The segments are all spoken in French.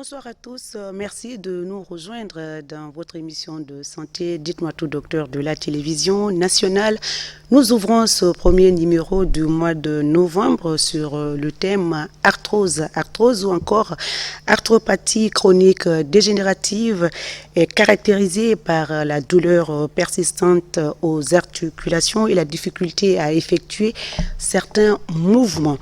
Bonsoir à tous. Merci de nous rejoindre dans votre émission de santé. Dites-moi tout, docteur, de la télévision nationale. Nous ouvrons ce premier numéro du mois de novembre sur le thème arthrose. Arthrose ou encore arthropathie chronique dégénérative est caractérisée par la douleur persistante aux articulations et la difficulté à effectuer certains mouvements.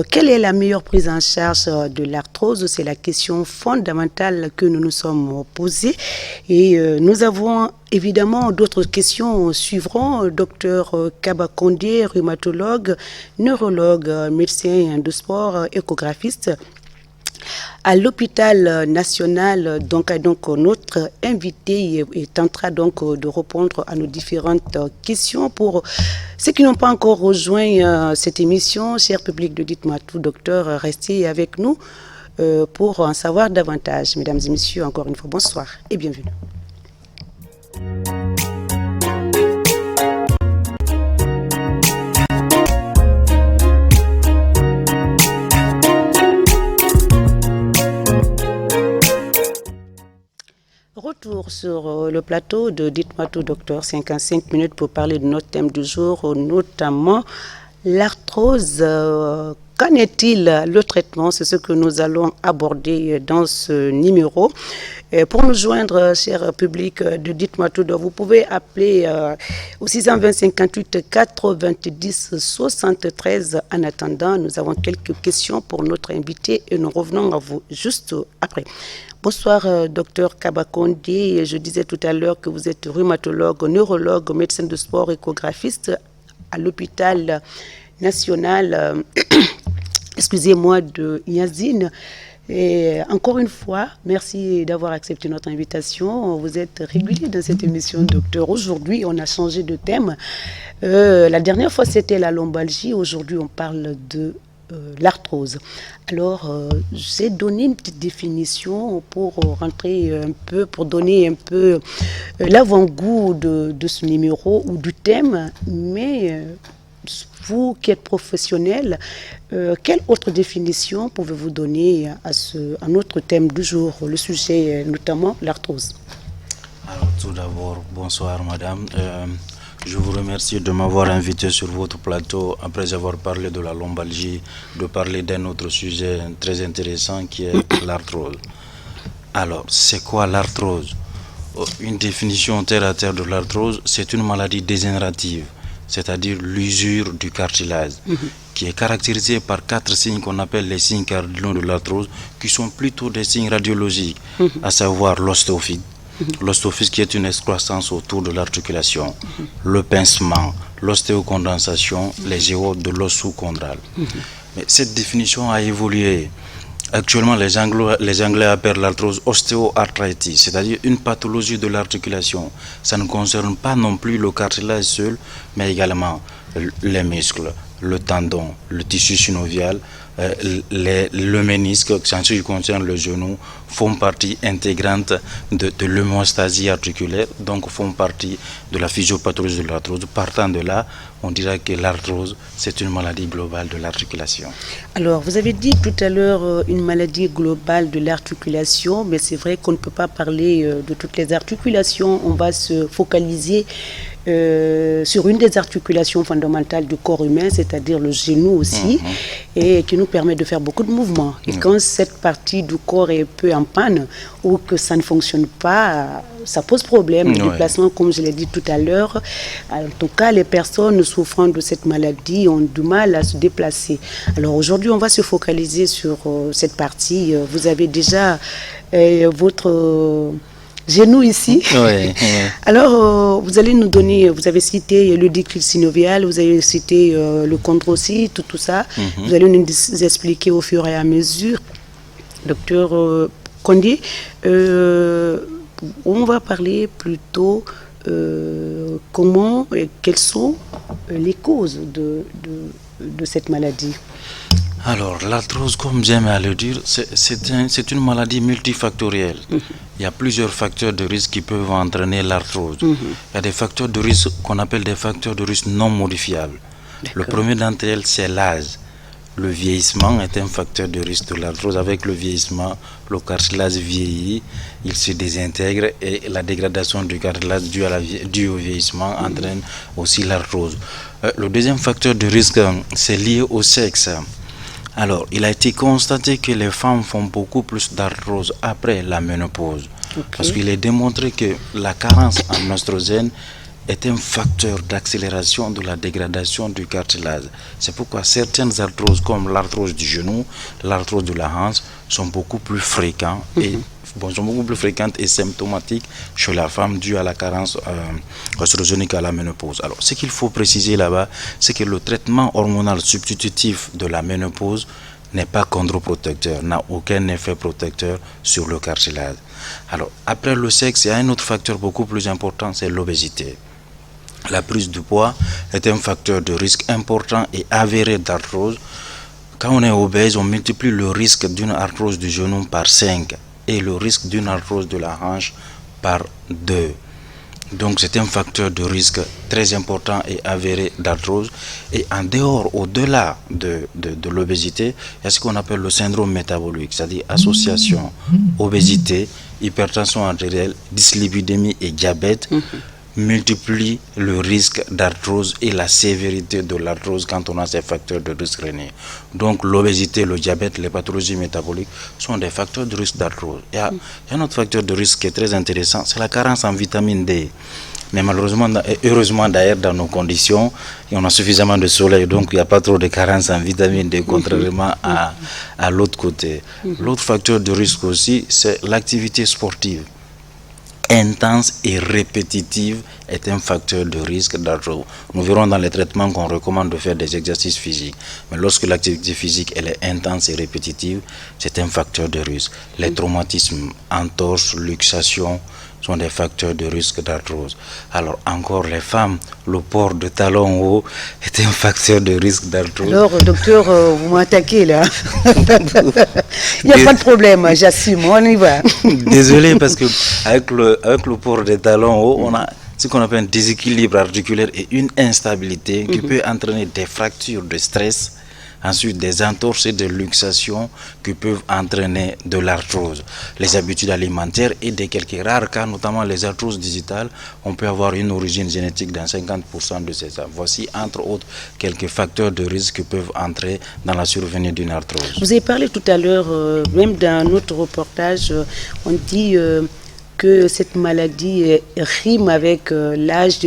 Quelle est la meilleure prise en charge de l'arthrose? C'est la question fondamentale que nous nous sommes posée et nous avons évidemment d'autres questions suivront. Docteur Kaba Kondé, rhumatologue, neurologue, médecin de sport, échographiste à l'hôpital national. Donc notre invité tentera donc de répondre à nos différentes questions. Pour ceux qui n'ont pas encore rejoint cette émission, cher public de Dites-moi tout, docteur, restez avec nous pour en savoir davantage. Mesdames et messieurs, encore une fois, bonsoir et bienvenue. Retour sur le plateau de Dites-moi tout, docteur, 55 minutes pour parler de notre thème du jour, notamment l'arthrose. Qu'en est-il le traitement? C'est ce que nous allons aborder dans ce numéro. Pour nous joindre, cher public de Dites-moi tout, vous pouvez appeler au 620 58 90 73. En attendant, nous avons quelques questions pour notre invité et nous revenons à vous juste après. Bonsoir, docteur Kaba Kondé. Je disais tout à l'heure que vous êtes rhumatologue, neurologue, médecin de sport, échographiste à l'hôpital national excusez-moi, de Yazine. Et encore une fois, merci d'avoir accepté notre invitation. Vous êtes régulier dans cette émission, docteur. Aujourd'hui, on a changé de thème. La dernière fois, c'était la lombalgie. Aujourd'hui, on parle de l'arthrose. Alors, j'ai donné une petite définition pour rentrer un peu, pour donner un peu l'avant-goût de ce numéro ou du thème, mais vous qui êtes professionnel, quelle autre définition pouvez-vous donner à notre thème du jour, le sujet notamment l'arthrose? Alors tout d'abord, bonsoir madame. Je vous remercie de m'avoir invité sur votre plateau après avoir parlé de la lombalgie, de parler d'un autre sujet très intéressant qui est l'arthrose. Alors, c'est quoi l'arthrose? Une définition terre à terre de l'arthrose, c'est une maladie dégénérative, c'est-à-dire l'usure du cartilage, qui est caractérisée par 4 signes qu'on appelle les signes cardinaux de l'arthrose, qui sont plutôt des signes radiologiques, à savoir l'ostéophyte. L'ostéophyte qui est une excroissance autour de l'articulation, le pincement, l'ostéocondensation, les géodes de l'os sous-chondral. Mais cette définition a évolué. Actuellement, les Anglais appellent l'arthrose ostéoarthritis, c'est-à-dire une pathologie de l'articulation. Ça ne concerne pas non plus le cartilage seul, mais également les muscles, le tendon, le tissu synovial, le ménisque, en ce qui concerne le genou, font partie intégrante de l'hémostasie articulaire, donc font partie de la physiopathologie de l'arthrose. Partant de là, on dirait que l'arthrose, c'est une maladie globale de l'articulation. Alors, vous avez dit tout à l'heure une maladie globale de l'articulation, mais c'est vrai qu'on ne peut pas parler de toutes les articulations. On va se focaliser sur une des articulations fondamentales du corps humain, c'est-à-dire le genou aussi, et qui nous permet de faire beaucoup de mouvements. Et quand cette partie du corps est peu en panne ou que ça ne fonctionne pas, ça pose problème. Le déplacement, comme je l'ai dit tout à l'heure, en tout cas, les personnes souffrant de cette maladie ont du mal à se déplacer. Alors aujourd'hui, on va se focaliser sur cette partie. Vous avez déjà votre genou ici. Alors, vous allez nous donner, vous avez cité le déclin synovial, vous avez cité le chondrocyte, tout ça. Vous allez nous expliquer au fur et à mesure. Docteur Kondé, on va parler plutôt comment et quelles sont les causes de cette maladie. Alors, l'arthrose, comme j'aime à le dire, c'est une maladie multifactorielle. Il y a plusieurs facteurs de risque qui peuvent entraîner l'arthrose. Il y a des facteurs de risque qu'on appelle des facteurs de risque non modifiables. Le premier d'entre eux, c'est l'âge. le vieillissement est un facteur de risque de l'arthrose. Avec le vieillissement, le cartilage vieillit, il se désintègre et la dégradation du cartilage due au vieillissement entraîne aussi l'arthrose. Le deuxième facteur de risque, c'est lié au sexe. Alors, il a été constaté que les femmes font beaucoup plus d'arthrose après la ménopause. Parce qu'il est démontré que la carence en oestrogène est un facteur d'accélération de la dégradation du cartilage. C'est pourquoi certaines arthroses comme l'arthrose du genou, l'arthrose de la hanche sont beaucoup plus fréquentes et symptomatiques chez la femme due à la carence oestrogénique à la ménopause. Alors, ce qu'il faut préciser là-bas, c'est que le traitement hormonal substitutif de la ménopause n'est pas chondroprotecteur, n'a aucun effet protecteur sur le cartilage. Alors, après le sexe, il y a un autre facteur beaucoup plus important, c'est l'obésité. La prise de poids est un facteur de risque important et avéré d'arthrose. Quand on est obèse, on multiplie le risque d'une arthrose du genou par 5 et le risque d'une arthrose de la hanche par 2. Donc c'est un facteur de risque très important et avéré d'arthrose. Et en dehors, au-delà de l'obésité, il y a ce qu'on appelle le syndrome métabolique, c'est-à-dire association obésité, hypertension artérielle, dyslipidémie et diabète multiplie le risque d'arthrose et la sévérité de l'arthrose quand on a ces facteurs de risque réunis. Donc l'obésité, le diabète, les pathologies métaboliques sont des facteurs de risque d'arthrose. Il y a un autre facteur de risque qui est très intéressant, c'est la carence en vitamine D. Mais malheureusement, et heureusement d'ailleurs dans nos conditions, on a suffisamment de soleil, donc il n'y a pas trop de carence en vitamine D, contrairement à l'autre côté. L'autre facteur de risque aussi, c'est l'activité sportive intense et répétitive est un facteur de risque d'arthrose. Nous verrons dans les traitements qu'on recommande de faire des exercices physiques. Mais lorsque l'activité physique elle est intense et répétitive, c'est un facteur de risque. Les traumatismes, entorses, luxations sont des facteurs de risque d'arthrose. Alors encore les femmes, le port de talons hauts est un facteur de risque d'arthrose. Alors docteur, vous m'attaquez là. Il n'y a pas de problème, j'assume, on y va. Désolé parce que avec le port des talons hauts, on a ce qu'on appelle un déséquilibre articulaire et une instabilité qui peut entraîner des fractures de stress, ensuite des entorses et des luxations qui peuvent entraîner de l'arthrose. Les habitudes alimentaires et des quelques rares cas, notamment les arthroses digitales, on peut avoir une origine génétique dans 50% de ces cas. Voici entre autres quelques facteurs de risque qui peuvent entrer dans la survenue d'une arthrose. Vous avez parlé tout à l'heure, même dans notre reportage, on dit que cette maladie rime avec l'âge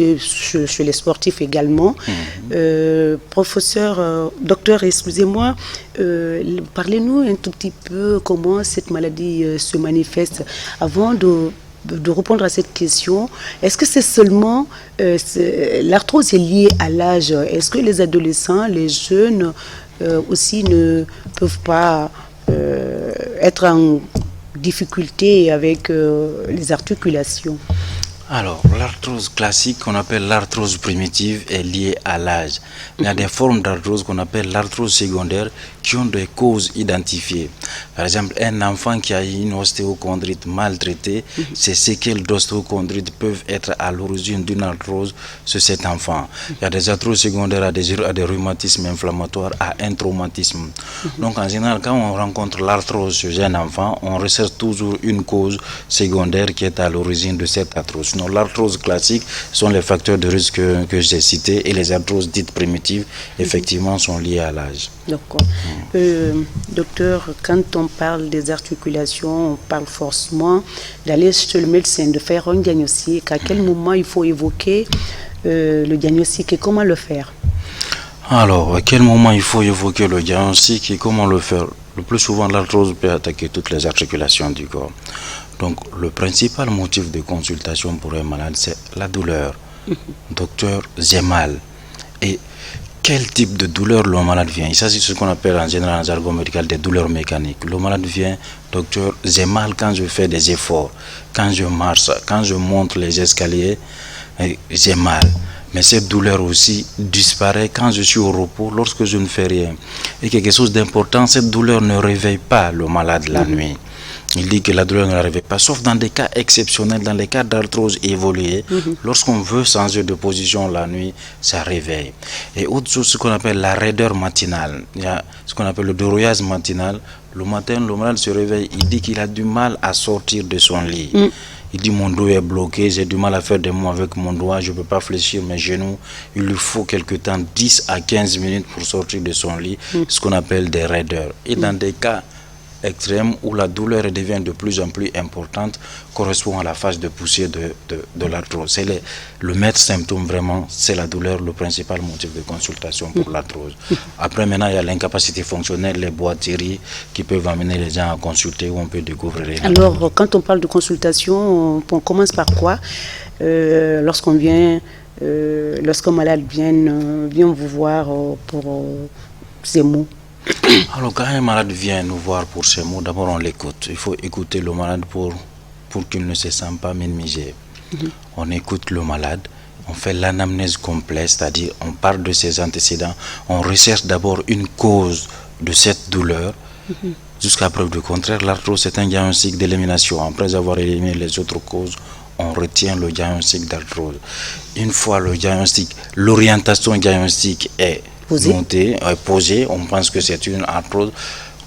chez les sportifs également. Docteur, excusez-moi, parlez-nous un tout petit peu comment cette maladie se manifeste. Avant de répondre à cette question, est-ce que c'est seulement l'arthrose est liée à l'âge? Est-ce que les adolescents, les jeunes aussi ne peuvent pas être en difficulté avec les articulations? Alors, l'arthrose classique qu'on appelle l'arthrose primitive est liée à l'âge. Il y a des formes d'arthrose qu'on appelle l'arthrose secondaire qui ont des causes identifiées. Par exemple, un enfant qui a une ostéochondrite maltraitée, ces séquelles d'ostéochondrite peuvent être à l'origine d'une arthrose sur cet enfant. Il y a des arthroses secondaires à des rhumatismes inflammatoires, à un traumatisme. Donc en général, quand on rencontre l'arthrose chez un enfant, on recherche toujours une cause secondaire qui est à l'origine de cette arthrose. Sinon, l'arthrose classique sont les facteurs de risque que j'ai cités et les arthroses dites primitives, effectivement, sont liées à l'âge. D'accord. Docteur, quand on parle des articulations, on parle forcément d'aller chez le médecin, de faire un diagnostic. À quel moment il faut évoquer le diagnostic et comment le faire? Alors, à quel moment il faut évoquer le diagnostic et comment le faire? Le plus souvent, l'arthrose peut attaquer toutes les articulations du corps. Donc, le principal motif de consultation pour un malade, c'est la douleur. Docteur, j'ai mal. Et quel type de douleur le malade vient? Il s'agit de ce qu'on appelle en général en jargon médical des douleurs mécaniques. Le malade vient, docteur, j'ai mal quand je fais des efforts, quand je marche, quand je monte les escaliers, j'ai mal. Mais cette douleur aussi disparaît quand je suis au repos, lorsque je ne fais rien. Et quelque chose d'important, cette douleur ne réveille pas le malade la nuit. Il dit que la douleur ne l'arrivait pas, sauf dans des cas exceptionnels, dans les cas d'arthrose évoluée. Lorsqu'on veut changer de position la nuit, ça réveille. Et autre chose, ce qu'on appelle la raideur matinale. Il y a ce qu'on appelle le dérouillage matinal. Le matin, le malade se réveille, il dit qu'il a du mal à sortir de son lit. Il dit mon dos est bloqué, j'ai du mal à faire des mots avec mon doigt, je ne peux pas fléchir mes genoux. Il lui faut quelque temps, 10 à 15 minutes pour sortir de son lit, ce qu'on appelle des raideurs. Et dans des cas extrêmes où la douleur devient de plus en plus importante, correspond à la phase de poussée de l'arthrose. C'est le maître symptôme vraiment, c'est la douleur, le principal motif de consultation pour l'arthrose. Après maintenant, il y a l'incapacité fonctionnelle, les boiteries qui peuvent amener les gens à consulter où on peut découvrir. Alors, quand on parle de consultation, on commence par quoi? Lorsqu'un malade vient vous voir pour ces mots. Alors quand un malade vient nous voir pour ces mots, d'abord on l'écoute. Il faut écouter le malade pour qu'il ne se sente pas minimisé. On écoute le malade, on fait l'anamnèse complète, c'est-à-dire on parle de ses antécédents, on recherche d'abord une cause de cette douleur. Jusqu'à preuve du contraire, l'arthrose c'est un diagnostic d'élimination. Après avoir éliminé les autres causes, on retient le diagnostic d'arthrose. Une fois le diagnostic, l'orientation diagnostique est posée, on pense que c'est une arthrose,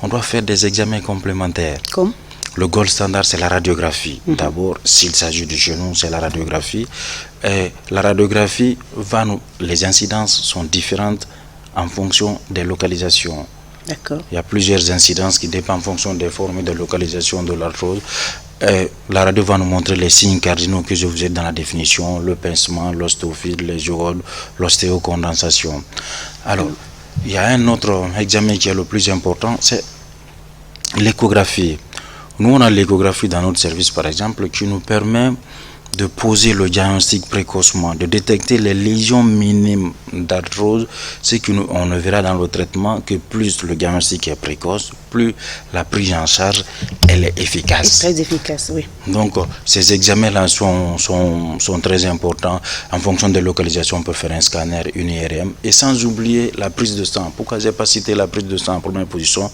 on doit faire des examens complémentaires. Comme le gold standard, c'est la radiographie. D'abord, s'il s'agit du genou, c'est la radiographie. Et la radiographie, les incidences sont différentes en fonction des localisations. D'accord. Il y a plusieurs incidences qui dépendent en fonction des formes de localisation de l'arthrose. La radio va nous montrer les signes cardinaux que je vous ai dans la définition, le pincement, l'ostéophyte, les gérodes, l'ostéocondensation. Alors, il y a un autre examen qui est le plus important, c'est l'échographie. Nous, on a l'échographie dans notre service, par exemple, qui nous permet de poser le diagnostic précocement, de détecter les lésions minimes d'arthrose, ce qu'on ne verra dans le traitement que plus le diagnostic est précoce, plus la prise en charge elle est efficace. C'est très efficace, oui. Donc ces examens-là sont très importants. En fonction des localisations, on peut faire un scanner, une IRM, et sans oublier la prise de sang. Pourquoi je n'ai pas cité la prise de sang en première position?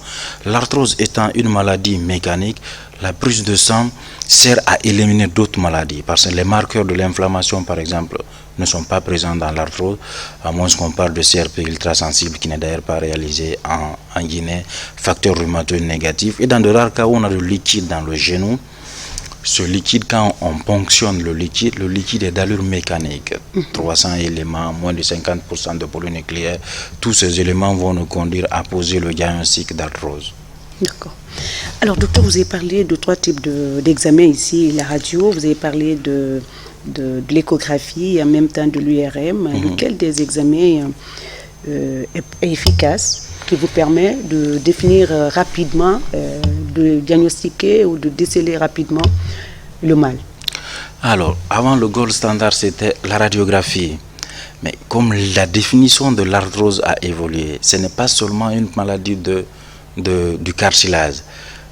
L'arthrose étant une maladie mécanique, la prise de sang sert à éliminer d'autres maladies, parce que les marqueurs de l'inflammation, par exemple, ne sont pas présents dans l'arthrose, à moins qu'on parle de CRP ultrasensible qui n'est d'ailleurs pas réalisé en Guinée, facteur rhumatoïde négatif, et dans de rares cas où on a du liquide dans le genou. Ce liquide, quand on ponctionne le liquide est d'allure mécanique. 300 éléments, moins de 50% de polynucléaire, tous ces éléments vont nous conduire à poser le diagnostic d'arthrose. D'accord. Alors, docteur, vous avez parlé de 3 types d'examens ici, la radio, vous avez parlé de l'échographie et en même temps de l'URM. Lequel des examens est efficace, qui vous permet de définir rapidement, de diagnostiquer ou de déceler rapidement le mal? Alors, avant le gold standard, c'était la radiographie. Mais comme la définition de l'arthrose a évolué, ce n'est pas seulement une maladie du cartilage.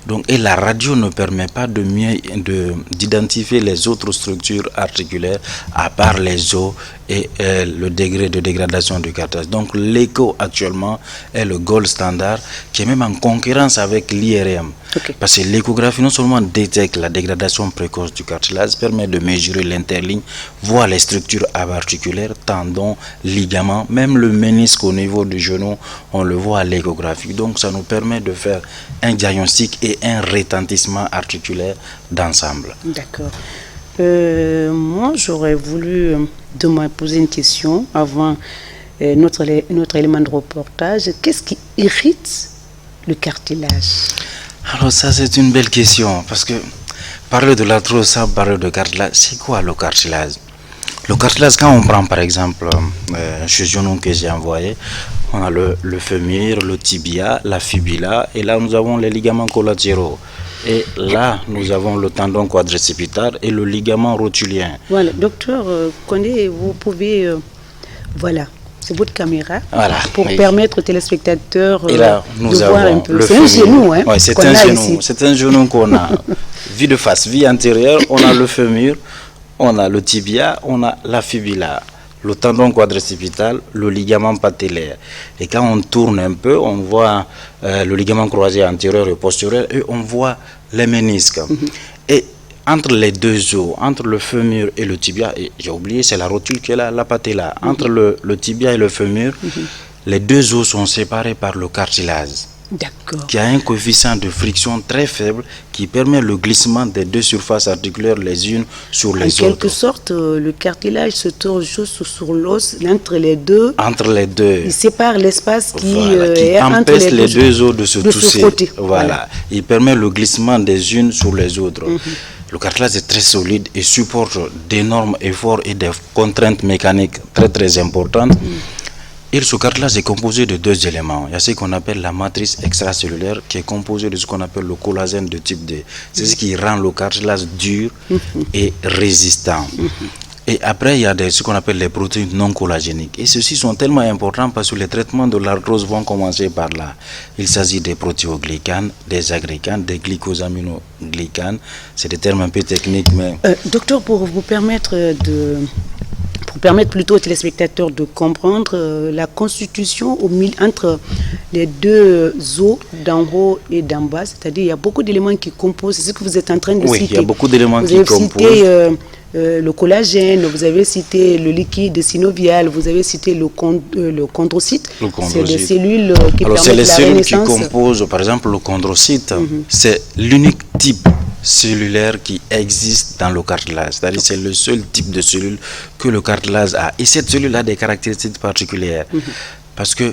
Donc, et la radio ne permet pas d'identifier les autres structures articulaires à part les os et le degré de dégradation du cartilage. Donc l'écho actuellement est le gold standard qui est même en concurrence avec l'IRM. Okay. Parce que l'échographie non seulement détecte la dégradation précoce du cartilage, permet de mesurer l'interligne, voir les structures articulaires, tendons, ligaments, même le ménisque au niveau du genou, on le voit à l'échographie. Donc ça nous permet de faire un diagnostic et un retentissement articulaire d'ensemble. D'accord. Moi, j'aurais voulu poser une question avant notre élément de reportage. Qu'est-ce qui irrite le cartilage? Alors ça, c'est une belle question, parce que parler de l'arthrose sans parler de cartilage, c'est quoi le cartilage? Le cartilage, quand on prend par exemple chez genou que j'ai envoyé, on a le fémur, le tibia, la fibula, et là nous avons les ligaments collatéraux. Et là, nous avons le tendon quadricipitaire et le ligament rotulien. Voilà, docteur Kondé, vous pouvez... voilà, c'est votre caméra. Voilà, pour permettre aux téléspectateurs et là, nous de avons voir un peu. C'est un genou, hein, ouais, c'est un genou qu'on a. Vue de face, vue antérieure, on a le fémur, on a le tibia, on a la fibula, le tendon quadricipital, le ligament patellaire. Et quand on tourne un peu, on voit le ligament croisé antérieur et postérieur, et on voit les ménisques. Et entre les deux os, entre le fémur et le tibia, et j'ai oublié, c'est la rotule qui est là, la patella. Entre le tibia et le fémur, les deux os sont séparés par le cartilage, qui a un coefficient de friction très faible qui permet le glissement des deux surfaces articulaires les unes sur les autres. En quelque sorte, le cartilage se trouve juste sur l'os, entre les deux. Entre les deux. Il sépare l'espace qui empêche entre les deux os de se toucher. Voilà. Il permet le glissement des unes sur les autres. Le cartilage est très solide et supporte d'énormes efforts et des contraintes mécaniques très importantes. Et ce cartilage est composé de deux éléments. Il y a ce qu'on appelle la matrice extracellulaire qui est composée de ce qu'on appelle le collagène de type D. C'est ce qui rend le cartilage dur et résistant. Et après, il y a ce qu'on appelle les protéines non collagéniques. Et ceux-ci sont tellement importants parce que les traitements de l'arthrose vont commencer par là. Il s'agit des protéoglycanes, des agréganes, des glycosaminoglycanes. C'est des termes un peu techniques, mais... Docteur, pour vous permettre plutôt aux téléspectateurs de comprendre la constitution entre les deux os d'en haut et d'en bas, c'est-à-dire il y a beaucoup d'éléments qui composent, c'est ce que vous êtes en train de citer. Oui, il y a beaucoup d'éléments qui composent. Vous avez cité le collagène, vous avez cité le liquide synovial, vous avez cité le chondrocyte. C'est des cellules qui permettent la renaissance. C'est les cellules qui composent, par exemple, le chondrocyte. C'est l'unique type cellulaire qui existe dans le cartilage. C'est-à-dire c'est le seul type de cellule que le cartilage a. Et cette cellule a des caractéristiques particulières. Parce que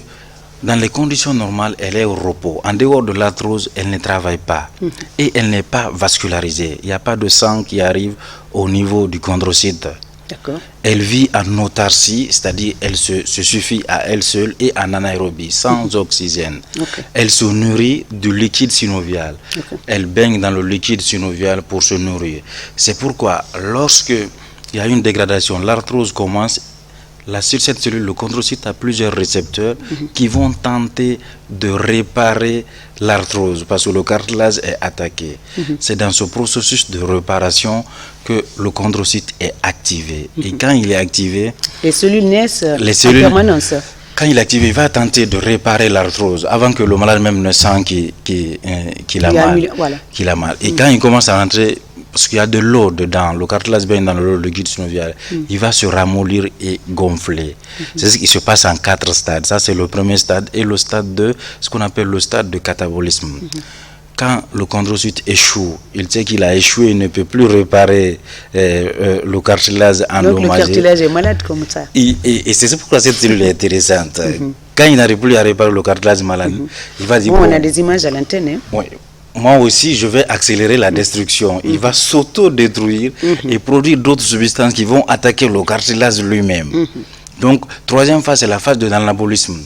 dans les conditions normales, elle est au repos. En dehors de l'arthrose, elle ne travaille pas. Et elle n'est pas vascularisée. Il n'y a pas de sang qui arrive au niveau du chondrocyte. Elle vit en autarcie, c'est-à-dire elle se suffit à elle seule et en anaérobie, sans oxygène. Elle se nourrit du liquide synovial. Elle baigne dans le liquide synovial pour se nourrir. C'est pourquoi, lorsque il y a une dégradation, l'arthrose commence. Sur cette cellule, le chondrocyte a plusieurs récepteurs qui vont tenter de réparer l'arthrose parce que le cartilage est attaqué. C'est dans ce processus de réparation que le chondrocyte est activé. Et quand il est activé... Les cellules naissent en permanence. Quand il est activé, il va tenter de réparer l'arthrose avant que le malade même ne sente qu'il a mal. Et quand il commence à rentrer... Parce qu'il y a de l'eau dedans, le cartilage baigne dans le liquide synovial, il va se ramollir et gonfler. C'est ce qui se passe en 4 stades. Ça, c'est le premier stade. Et le stade 2, ce qu'on appelle le stade de catabolisme. Quand le chondrocyte échoue, il sait qu'il a échoué, il ne peut plus réparer le cartilage endommagé. Donc le cartilage est malade comme ça. Et c'est pourquoi cette cellule est intéressante. Quand il n'arrive plus à réparer le cartilage malade, il va dire... on a des images à l'antenne. Hein? Oui. Moi aussi, je vais accélérer la destruction. Il va s'auto-détruire et produire d'autres substances qui vont attaquer le cartilage lui-même. Donc, troisième phase, c'est la phase de l'anabolisme.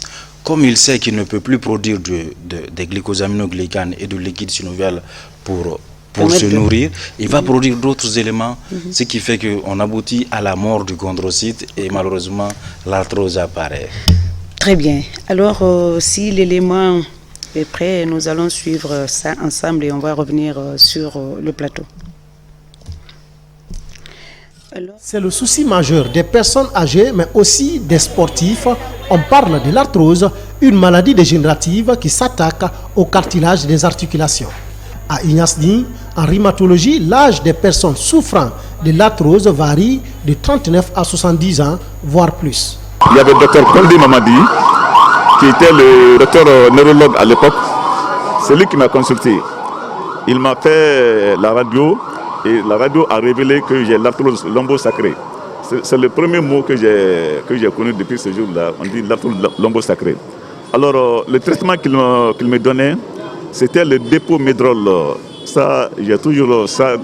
Comme il sait qu'il ne peut plus produire des glycosaminoglycanes et de liquide synovial pour se nourrir, il va produire d'autres éléments, ce qui fait qu'on aboutit à la mort du chondrocyte et malheureusement, l'arthrose apparaît. Très bien. Alors, si l'élément... est prêt, nous allons suivre ça ensemble et on va revenir sur le plateau. C'est le souci majeur des personnes âgées, mais aussi des sportifs. On parle de l'arthrose, une maladie dégénérative qui s'attaque au cartilage des articulations. À Ignasdi, en rhumatologie, l'âge des personnes souffrant de l'arthrose varie de 39 à 70 ans, voire plus. Il y avait le docteur Koldi Mamadi, qui était le docteur neurologue à l'époque. C'est lui qui m'a consulté. Il m'a fait la radio et la radio a révélé que j'ai l'arthrose lombo-sacrée. C'est le premier mot que j'ai connu depuis ce jour-là. On dit l'arthrose lombo-sacrée. Alors, le traitement qu'il me donnait, c'était le dépôt-médrol. Ça, j'ai toujours ça.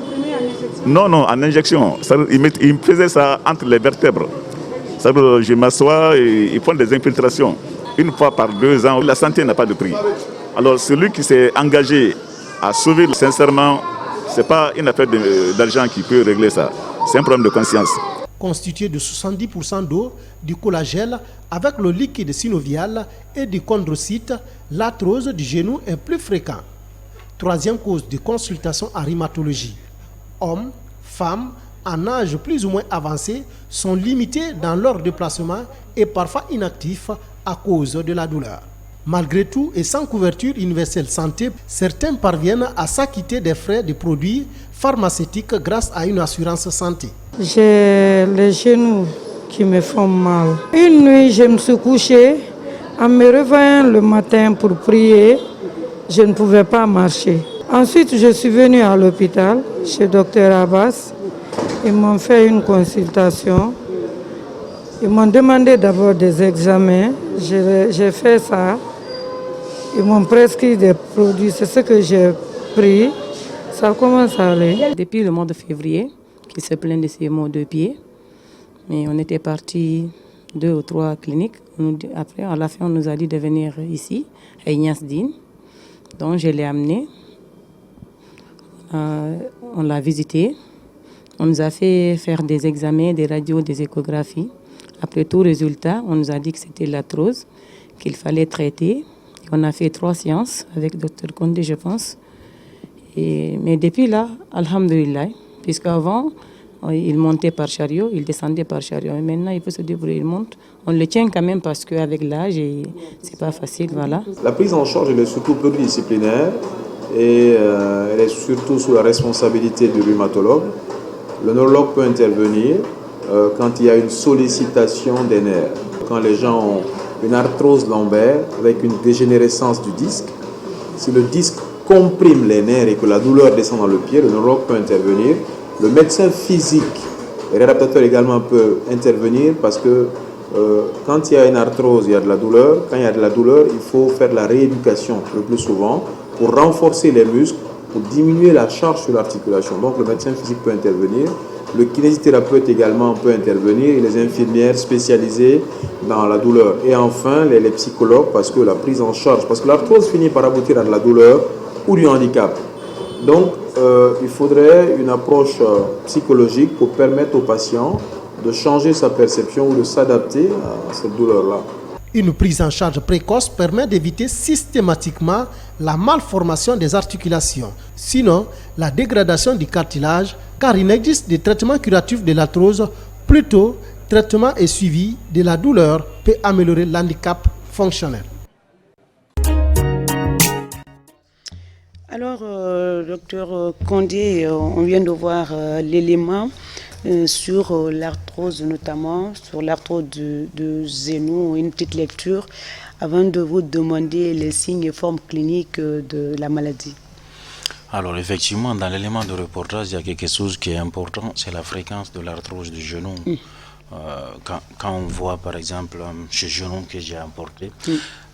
Non, en injection. Ça, il me faisait ça entre les vertèbres. Ça, je m'assois et ils font des infiltrations. Une fois par 2 ans, la santé n'a pas de prix. Alors celui qui s'est engagé à sauver, sincèrement, ce n'est pas une affaire d'argent qui peut régler ça. C'est un problème de conscience. Constitué de 70% d'eau, du collagène avec le liquide synovial et du chondrocyte, l'arthrose du genou est plus fréquente. Troisième cause de consultation en rhumatologie. Hommes, femmes, en âge plus ou moins avancé, sont limités dans leur déplacement et parfois inactifs à cause de la douleur. Malgré tout et sans couverture universelle santé, certains parviennent à s'acquitter des frais de produits pharmaceutiques grâce à une assurance santé. J'ai les genoux qui me font mal. Une nuit, je me suis couchée. En me réveillant le matin pour prier, je ne pouvais pas marcher. Ensuite, je suis venue à l'hôpital chez Dr Abbas. Ils m'ont fait une consultation. Ils m'ont demandé d'abord des examens. J'ai fait ça. Ils m'ont prescrit des produits. C'est ce que j'ai pris. Ça commence à aller. Depuis le mois de février, qui se plaint de ses maux de pied. Mais on était partis 2 ou 3 cliniques. Après, à la fin, on nous a dit de venir ici, à Ignace Dine. Donc, je l'ai amené. On l'a visité. On nous a fait faire des examens, des radios, des échographies. Après tout résultat, on nous a dit que c'était l'arthrose, qu'il fallait traiter. On a fait 3 séances avec Dr Condé, je pense. Mais depuis là, alhamdulillah, puisqu'avant, il montait par chariot, il descendait par chariot. Et maintenant, il peut se débrouiller, il monte. On le tient quand même parce qu'avec l'âge, c'est pas facile, voilà. La prise en charge, elle est surtout pluridisciplinaire et elle est surtout sous la responsabilité du rhumatologue. Le neurologue peut intervenir quand il y a une sollicitation des nerfs. Quand les gens ont une arthrose lombaire avec une dégénérescence du disque, si le disque comprime les nerfs et que la douleur descend dans le pied, le neurologue peut intervenir. Le médecin physique et réadaptateur également peut intervenir parce que quand il y a une arthrose, il y a de la douleur. Quand il y a de la douleur, il faut faire de la rééducation le plus souvent pour renforcer les muscles, pour diminuer la charge sur l'articulation. Donc le médecin physique peut intervenir. Le kinésithérapeute également peut intervenir et les infirmières spécialisées dans la douleur. Et enfin, les psychologues parce que la prise en charge, parce que l'arthrose finit par aboutir à de la douleur ou du handicap. Donc, il faudrait une approche psychologique pour permettre au patient de changer sa perception ou de s'adapter à cette douleur-là. Une prise en charge précoce permet d'éviter systématiquement la malformation des articulations, sinon la dégradation du cartilage, car il existe des traitements curatifs de l'arthrose. Plutôt, traitement et suivi de la douleur peut améliorer l'handicap fonctionnel. Alors, docteur Condé, on vient de voir l'élément sur l'arthrose notamment, sur l'arthrose de genou, une petite lecture avant de vous demander les signes et formes cliniques de la maladie. Alors effectivement, dans l'élément de reportage, il y a quelque chose qui est important, c'est la fréquence de l'arthrose du genou. Quand on voit par exemple chez genou que j'ai apporté,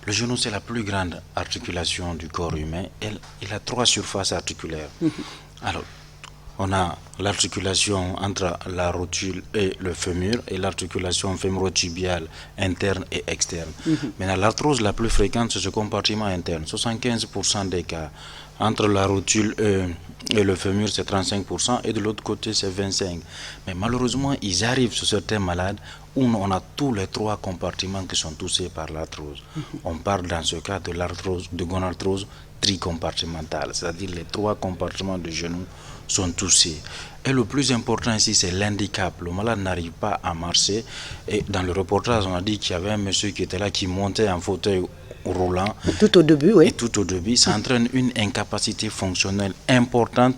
le genou c'est la plus grande articulation du corps humain. Il a 3 surfaces articulaires. Alors, on a l'articulation entre la rotule et le fémur et l'articulation fémuro-tibiale interne et externe. Maintenant, l'arthrose la plus fréquente, c'est ce compartiment interne. 75% des cas. Entre la rotule et le fémur, c'est 35%, et de l'autre côté, c'est 25%. Mais malheureusement, ils arrivent sur certains malades où on a tous les 3 compartiments qui sont touchés par l'arthrose. On parle dans ce cas de l'arthrose, de gonarthrose tricompartimentale, c'est-à-dire les 3 compartiments du genou sont touchés. Et le plus important ici, c'est l'handicap. Le malade n'arrive pas à marcher. Et dans le reportage, on a dit qu'il y avait un monsieur qui était là, qui montait en fauteuil roulant. Tout au début, oui. Et tout au début, ça entraîne une incapacité fonctionnelle importante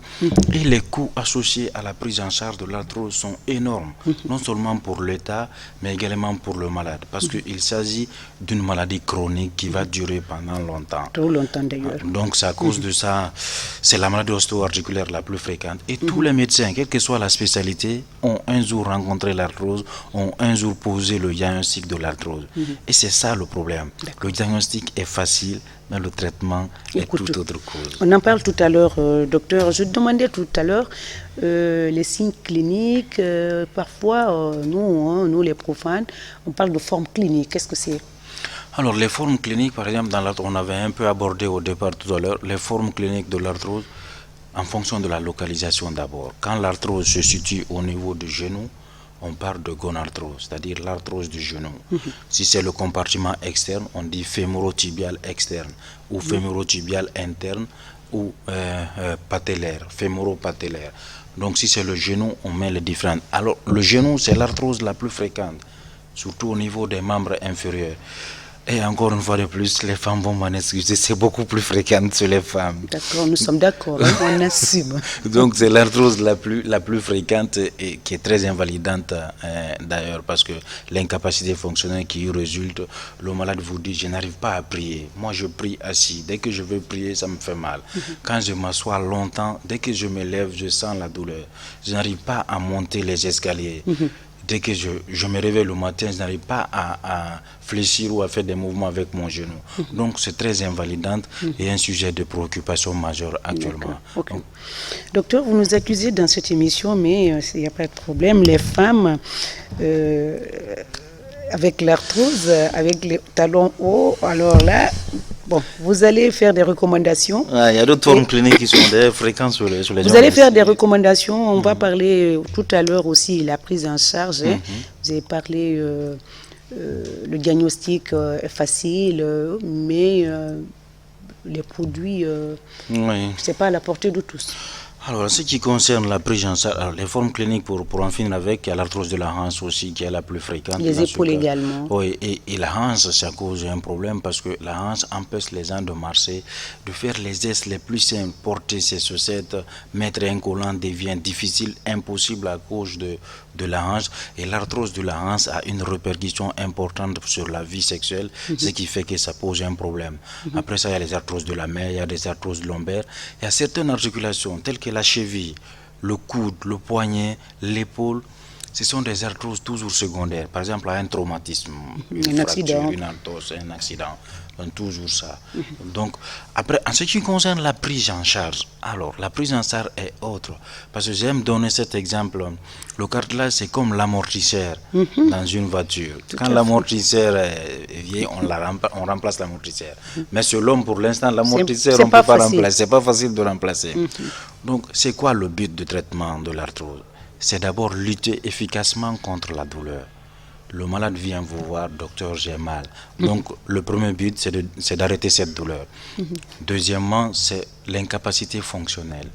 et les coûts associés à la prise en charge de l'arthrose sont énormes, non seulement pour l'État, mais également pour le malade, parce qu'il s'agit d'une maladie chronique qui va durer pendant longtemps. Trop longtemps d'ailleurs. Donc c'est à cause de ça, c'est la maladie ostéo-articulaire la plus fréquente. Et tous les médecins, quelle que soit la spécialité, ont un jour rencontré l'arthrose, ont un jour posé le diagnostic de l'arthrose. Et c'est ça le problème. Le diagnostic est facile, mais le traitement est toute autre cause. On en parle tout à l'heure, docteur. Je demandais tout à l'heure les signes cliniques. Parfois, nous les profanes, on parle de forme clinique. Qu'est-ce que c'est? Alors, les formes cliniques, par exemple, on avait un peu abordé au départ tout à l'heure, les formes cliniques de l'arthrose en fonction de la localisation d'abord. Quand l'arthrose se situe au niveau du genou, on parle de gonarthrose, c'est-à-dire l'arthrose du genou. Si c'est le compartiment externe, on dit fémoro-tibial externe ou fémoro-tibial interne ou patellaire, fémoro-patellaire. Donc si c'est le genou, on met les différentes. Alors le genou, c'est l'arthrose la plus fréquente, surtout au niveau des membres inférieurs. Et encore une fois de plus, les femmes vont m'en excuser, c'est beaucoup plus fréquent sur les femmes. D'accord, nous sommes d'accord, hein, on assume. Donc c'est l'arthrose la plus fréquente et qui est très invalidante d'ailleurs, parce que l'incapacité fonctionnelle qui résulte, le malade vous dit je n'arrive pas à prier. Moi je prie assis, dès que je veux prier ça me fait mal. Quand je m'assois longtemps, dès que je me lève je sens la douleur. Je n'arrive pas à monter les escaliers. Dès que je me réveille le matin, je n'arrive pas à fléchir ou à faire des mouvements avec mon genou. Donc c'est très invalidant et un sujet de préoccupation majeure actuellement. Okay. Docteur, vous nous accusez dans cette émission, mais il n'y a pas de problème, les femmes avec l'arthrose, avec les talons hauts, alors là, bon, vous allez faire des recommandations. Il y a d'autres formes cliniques qui sont d'ailleurs fréquentes sur les gens. Vous allez faire des recommandations. On va parler tout à l'heure aussi de la prise en charge. Vous avez parlé, le diagnostic est facile, mais les produits, ce n'est pas à la portée de tous. Alors, ce qui concerne la prise en charge, les formes cliniques pour en finir avec, il y a l'arthrose de la hanche aussi qui est la plus fréquente. Les épaules également. Oui, et la hanche, ça cause un problème parce que la hanche empêche les gens de marcher, de faire les gestes les plus simples. Porter ses chaussettes, mettre un collant devient difficile, impossible à cause de la hanche. Et l'arthrose de la hanche a une répercussion importante sur la vie sexuelle, ce qui fait que ça pose un problème. Après ça, il y a les arthroses de la main, il y a des arthroses lombaires. Il y a certaines articulations telles que la cheville, le coude, le poignet, l'épaule, ce sont des arthroses toujours secondaires. Par exemple, un traumatisme, une fracture, une entorse, un accident, toujours ça. Donc, après, en ce qui concerne la prise en charge, alors, la prise en charge est autre. Parce que j'aime donner cet exemple. Le cartilage, c'est comme l'amortisseur dans une voiture. Quand l'amortisseur est vieil, on remplace l'amortisseur. Mais sur l'homme, pour l'instant, l'amortisseur, on ne peut pas remplacer. C'est pas facile de remplacer. Donc, c'est quoi le but du traitement de l'arthrose? C'est d'abord lutter efficacement contre la douleur. Le malade vient vous voir, docteur, j'ai mal. Donc, le premier but, c'est d'arrêter cette douleur. Deuxièmement, c'est l'incapacité fonctionnelle.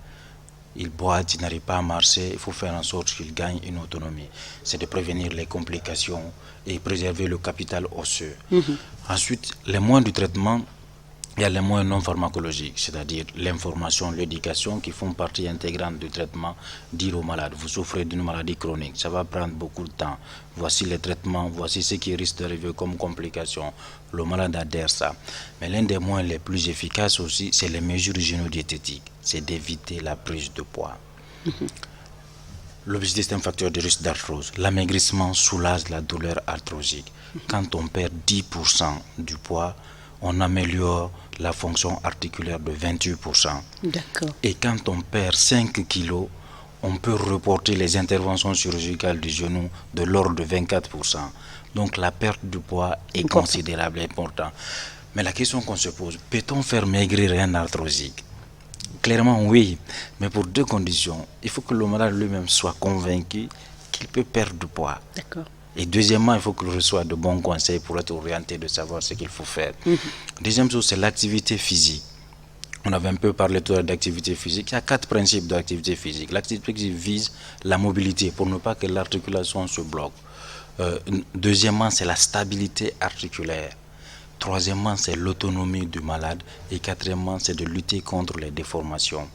Il boite, il n'arrive pas à marcher, il faut faire en sorte qu'il gagne une autonomie. C'est de prévenir les complications et préserver le capital osseux. Ensuite, les moyens du traitement, il y a les moyens non pharmacologiques, c'est-à-dire l'information, l'éducation qui font partie intégrante du traitement. Dire au malade, vous souffrez d'une maladie chronique, ça va prendre beaucoup de temps. Voici les traitements, voici ce qui risque d'arriver comme complication. Le malade adhère ça. Mais l'un des moyens les plus efficaces aussi, c'est les mesures hygiéno-diététiques. C'est d'éviter la prise de poids. L'obésité, c'est un facteur de risque d'arthrose. L'amaigrissement soulage la douleur arthrosique. Quand on perd 10% du poids, on améliore la fonction articulaire de 28%. D'accord. Et quand on perd 5 kilos, on peut reporter les interventions chirurgicales du genou de l'ordre de 24%. Donc la perte du poids est considérable et importante. Mais la question qu'on se pose, peut-on faire maigrir un arthrosique? Clairement oui, mais pour deux conditions. Il faut que le malade lui-même soit convaincu qu'il peut perdre du poids. D'accord. Et deuxièmement, il faut qu'il reçoive de bons conseils pour être orienté de savoir ce qu'il faut faire. Deuxième chose, c'est l'activité physique. On avait un peu parlé tout à l'heure d'activité physique. Il y a 4 principes d'activité physique. L'activité physique vise la mobilité pour ne pas que l'articulation se bloque. Deuxièmement, c'est la stabilité articulaire. Troisièmement, c'est l'autonomie du malade. Et quatrièmement, c'est de lutter contre les déformations.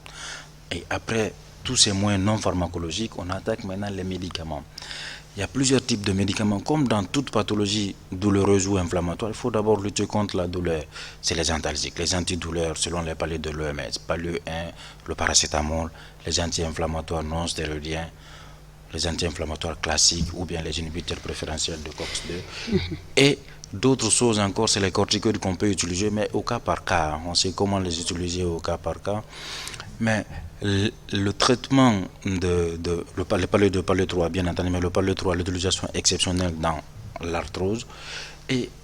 Et après tous ces moyens non pharmacologiques, on attaque maintenant les médicaments. Il y a plusieurs types de médicaments. Comme dans toute pathologie douloureuse ou inflammatoire, il faut d'abord lutter contre la douleur. C'est les analgésiques, les antidouleurs selon les paliers de l'OMS. Palier 1, le paracétamol, les anti-inflammatoires non stéroïdiens, les anti-inflammatoires classiques ou bien les inhibiteurs préférentiels de COX-2. Et d'autres choses encore, c'est les corticoïdes qu'on peut utiliser, mais au cas par cas. On sait comment les utiliser au cas par cas. Mais le traitement le palier 3, bien entendu, mais le palier 3, l'utilisation exceptionnelle dans l'arthrose.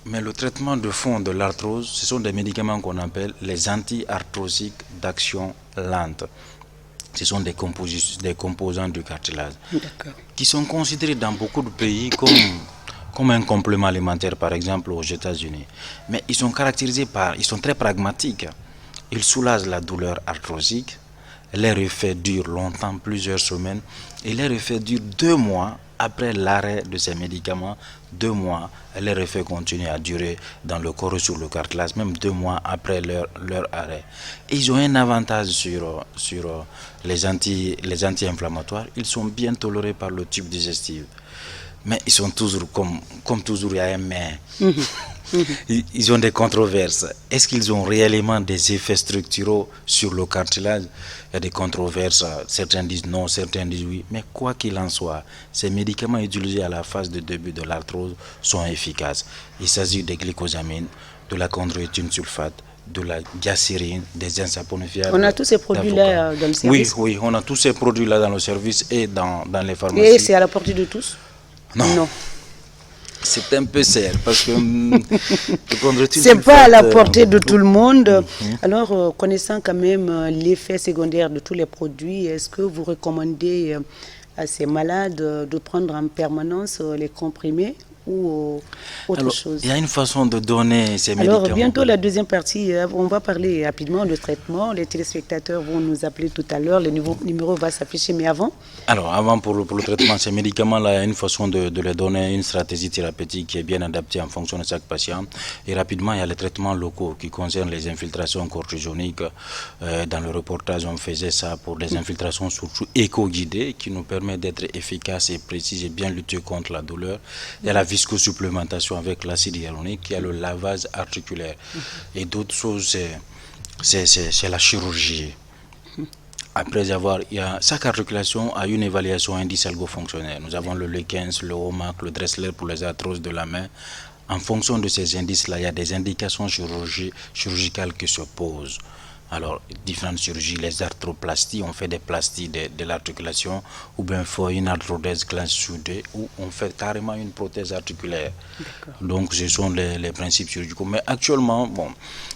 Mais le traitement de fond de l'arthrose, ce sont des médicaments qu'on appelle les anti-arthrosiques d'action lente. Ce sont des composants du cartilage qui sont considérés dans beaucoup de pays comme un complément alimentaire, par exemple aux États-Unis. Mais ils sont caractérisés ils sont très pragmatiques. Ils soulagent la douleur arthrosique. Leur effet dure longtemps, plusieurs semaines, et leur effet dure 2 mois après l'arrêt de ces médicaments, 2 mois, leur effet continue à durer dans le corps sur le cartilage, même 2 mois après leur arrêt. Et ils ont un avantage sur les anti-inflammatoires, ils sont bien tolérés par le tube digestif. Mais ils sont toujours, comme toujours, il y a un mais. Ils ont des controverses. Est-ce qu'ils ont réellement des effets structuraux sur le cartilage? Il y a des controverses. Certains disent non, certains disent oui. Mais quoi qu'il en soit, ces médicaments utilisés à la phase de début de l'arthrose sont efficaces. Il s'agit des glycosamines, de la chondroïtine sulfate, de la diacérine, des insaponifiables. On a tous ces produits-là dans le service? Oui, on a tous ces produits-là dans le service et dans les pharmacies. Et c'est à la portée de tous? Non. C'est un peu serre parce que c'est pas à la portée de tout le monde. Alors, connaissant quand même l'effet secondaire de tous les produits, est-ce que vous recommandez à ces malades de prendre en permanence les comprimés ou autre chose? Il y a une façon de donner ces médicaments. Alors, bientôt la deuxième partie, on va parler rapidement de traitement. Les téléspectateurs vont nous appeler tout à l'heure. Le numéro va s'afficher, mais avant? Alors, avant, pour le traitement, ces médicaments-là, il y a une façon de les donner, une stratégie thérapeutique qui est bien adaptée en fonction de chaque patient. Et rapidement, il y a les traitements locaux qui concernent les infiltrations cortisoniques. Dans le reportage, on faisait ça pour les infiltrations surtout éco-guidées qui nous permettent d'être efficaces et précises et bien lutter contre la douleur. Il y a la viscosupplémentation avec l'acide hyaluronique, il y a le lavage articulaire. Et d'autres choses, c'est la chirurgie. Après chaque articulation a une évaluation indice ergo-fonctionnel. Nous avons le L15, le HOMAC, le Dressler pour les arthroses de la main. En fonction de ces indices-là, il y a des indications chirurgicales qui se posent. Alors, différentes chirurgies, les arthroplasties, on fait des plasties de l'articulation, ou bien on fait une arthrodèse classe soudée, ou on fait carrément une prothèse articulaire. Donc, ce sont les principes chirurgicaux. Mais actuellement,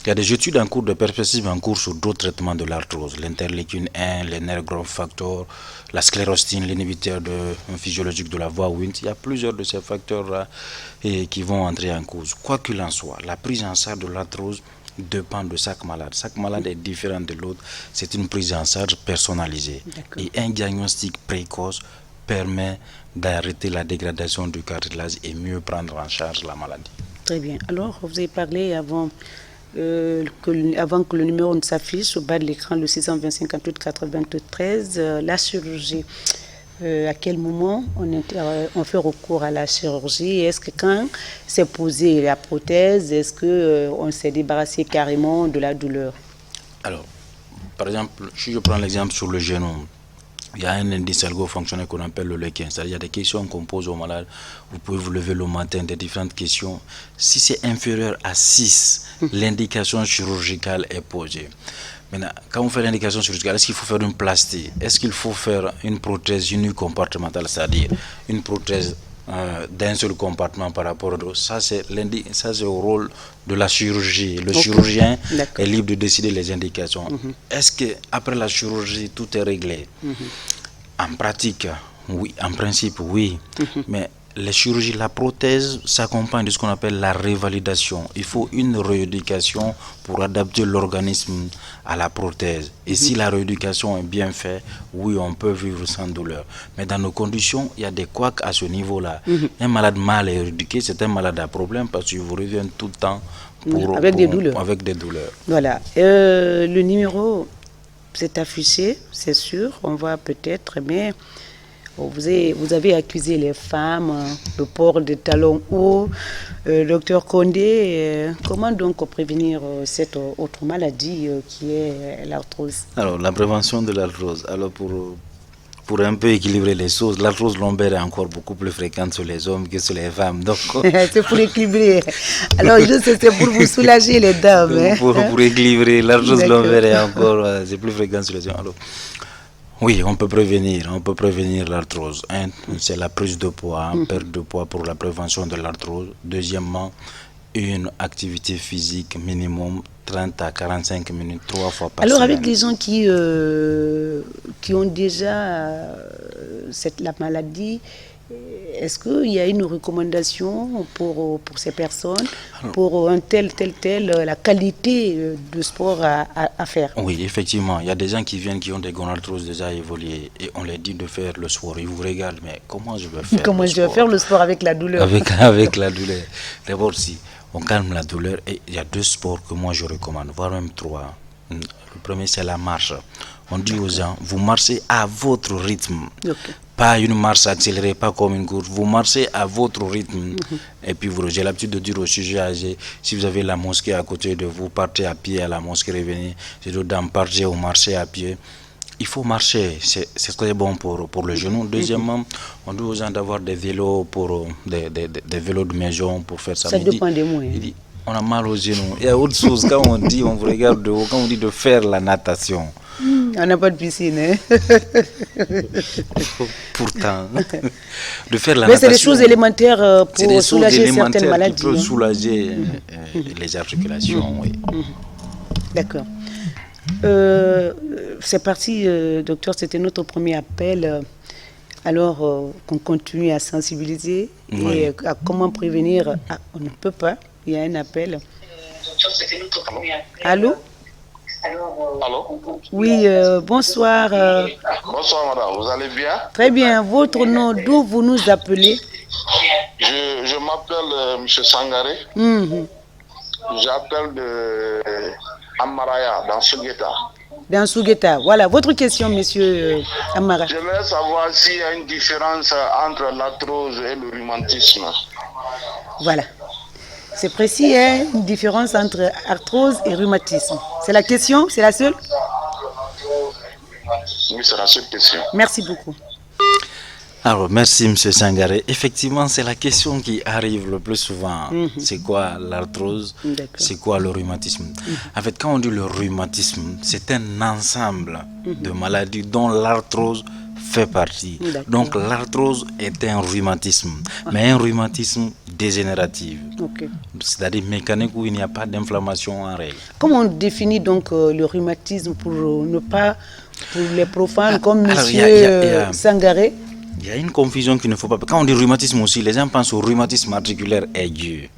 il y a des études en cours, de perspectives en cours sur d'autres traitements de l'arthrose. L'interleukine 1, les nerf growth factors, la sclérostine, l'inhibiteur physiologique de la voie Wnt. Il y a plusieurs de ces facteurs-là qui vont entrer en cause. Quoi qu'il en soit, la prise en charge de l'arthrose dépend de chaque malade. Chaque malade est différent de l'autre. C'est une prise en charge personnalisée. Et un diagnostic précoce permet d'arrêter la dégradation du cartilage et mieux prendre en charge la maladie. Très bien. Alors, vous avez parlé avant que le numéro ne s'affiche au bas de l'écran, le 620 58 93, la chirurgie. À quel moment on fait recours à la chirurgie? Est-ce que quand c'est posé la prothèse, est-ce qu'on s'est débarrassé carrément de la douleur? Alors, par exemple, si je prends l'exemple sur le genou, il y a un indice ergo-fonctionnel qu'on appelle le L15. C'est-à-dire, il y a des questions qu'on pose aux malades. Vous pouvez vous lever le matin, des différentes questions. Si c'est inférieur à 6, l'indication chirurgicale est posée. Maintenant, quand on fait l'indication chirurgicale, est-ce qu'il faut faire une plastie? Est-ce qu'il faut faire une prothèse unicompartimentale, c'est-à-dire une prothèse d'un seul compartiment par rapport à l'autre? Ça, c'est au rôle de la chirurgie. Le chirurgien est libre de décider les indications. Est-ce qu'après la chirurgie, tout est réglé? En pratique, oui. En principe, oui. Mais les chirurgies, la prothèse s'accompagne de ce qu'on appelle la révalidation. Il faut une rééducation pour adapter l'organisme à la prothèse. Et si la rééducation est bien faite, oui, on peut vivre sans douleur. Mais dans nos conditions, il y a des couacs à ce niveau-là. Un malade mal rééduqué, c'est un malade à problème parce qu'il vous revient tout le temps avec des douleurs. Voilà. Le numéro s'est affiché, c'est sûr. On va peut-être, mais vous avez accusé les femmes, le port des talons hauts. Docteur Condé, comment donc prévenir cette autre maladie qui est l'arthrose? Alors, la prévention de l'arthrose. Alors, pour un peu équilibrer les choses, l'arthrose lombaire est encore beaucoup plus fréquente sur les hommes que sur les femmes. Donc, c'est pour équilibrer. Alors, c'est pour vous soulager les dames. Pour équilibrer, l'arthrose lombaire est encore c'est plus fréquent sur les hommes. Alors, oui, on peut prévenir l'arthrose. C'est la prise de poids, perte de poids pour la prévention de l'arthrose. Deuxièmement, une activité physique minimum 30 à 45 minutes, 3 fois par semaine. Alors, avec les gens qui ont déjà la maladie Est-ce qu'il y a une recommandation pour ces personnes, pour un tel, la qualité de sport à faire? Oui, effectivement, il y a des gens qui viennent qui ont des gonarthroses déjà évoluées et on leur dit de faire le sport. Ils vous regardent, mais comment je vais faire le sport avec la douleur? Avec la douleur. D'abord, si on calme la douleur, et il y a 2 sports que moi je recommande, voire même 3. Le premier, c'est la marche. On dit aux gens, vous marchez à votre rythme. Okay. Pas une marche accélérée, pas comme une course. Vous marchez à votre rythme. Et puis, j'ai l'habitude de dire aux sujets âgés, si vous avez la mosquée à côté de vous, partez à pied à la mosquée, revenez. C'est d'autant partez ou marcher à pied. Il faut marcher, c'est très bon pour le genou. Deuxièmement, on dit aux gens d'avoir des vélos, des vélos de maison pour faire ça. Ça dépend des mots. Il dit, on a mal aux genoux. Il y a autre chose, quand on dit, on vous regarde de haut, quand on dit de faire la natation. On n'a pas de piscine, hein? Pourtant, de faire la natation. Mais c'est des choses élémentaires pour soulager certaines maladies. Qui peuvent soulager les articulations, oui. D'accord. C'est parti, docteur, c'était notre premier appel. Alors qu'on continue à sensibiliser et à comment prévenir. Ah, on ne peut pas, il y a un appel. Docteur, c'était notre premier appel. Allô? Allô? Oui, bonsoir. Bonsoir madame, vous allez bien? Très bien, votre nom, d'où vous nous appelez? Je m'appelle M. Sangaré. J'appelle de Amaraya, dans Sougeta. Dans Sougeta, voilà, votre question, monsieur Amara. J'aimerais savoir s'il y a une différence entre l'arthrose et le rhumatisme. Voilà. C'est précis, hein, une différence entre arthrose et rhumatisme. C'est la question? C'est la seule? Oui, c'est la seule question. Merci beaucoup. Alors, merci M. Sangaré. Effectivement, c'est la question qui arrive le plus souvent. C'est quoi l'arthrose? C'est quoi le rhumatisme? En fait, quand on dit le rhumatisme, c'est un ensemble de maladies dont l'arthrose fait partie. Donc, l'arthrose est un rhumatisme, mais un rhumatisme dégénératif. C'est-à-dire mécanique où il n'y a pas d'inflammation en règle. Comment on définit donc le rhumatisme pour ne pas, pour les profanes comme M. Sangaré? Il y a une confusion qu'il ne faut pas. Quand on dit rhumatisme aussi, les gens pensent au rhumatisme articulaire aigu.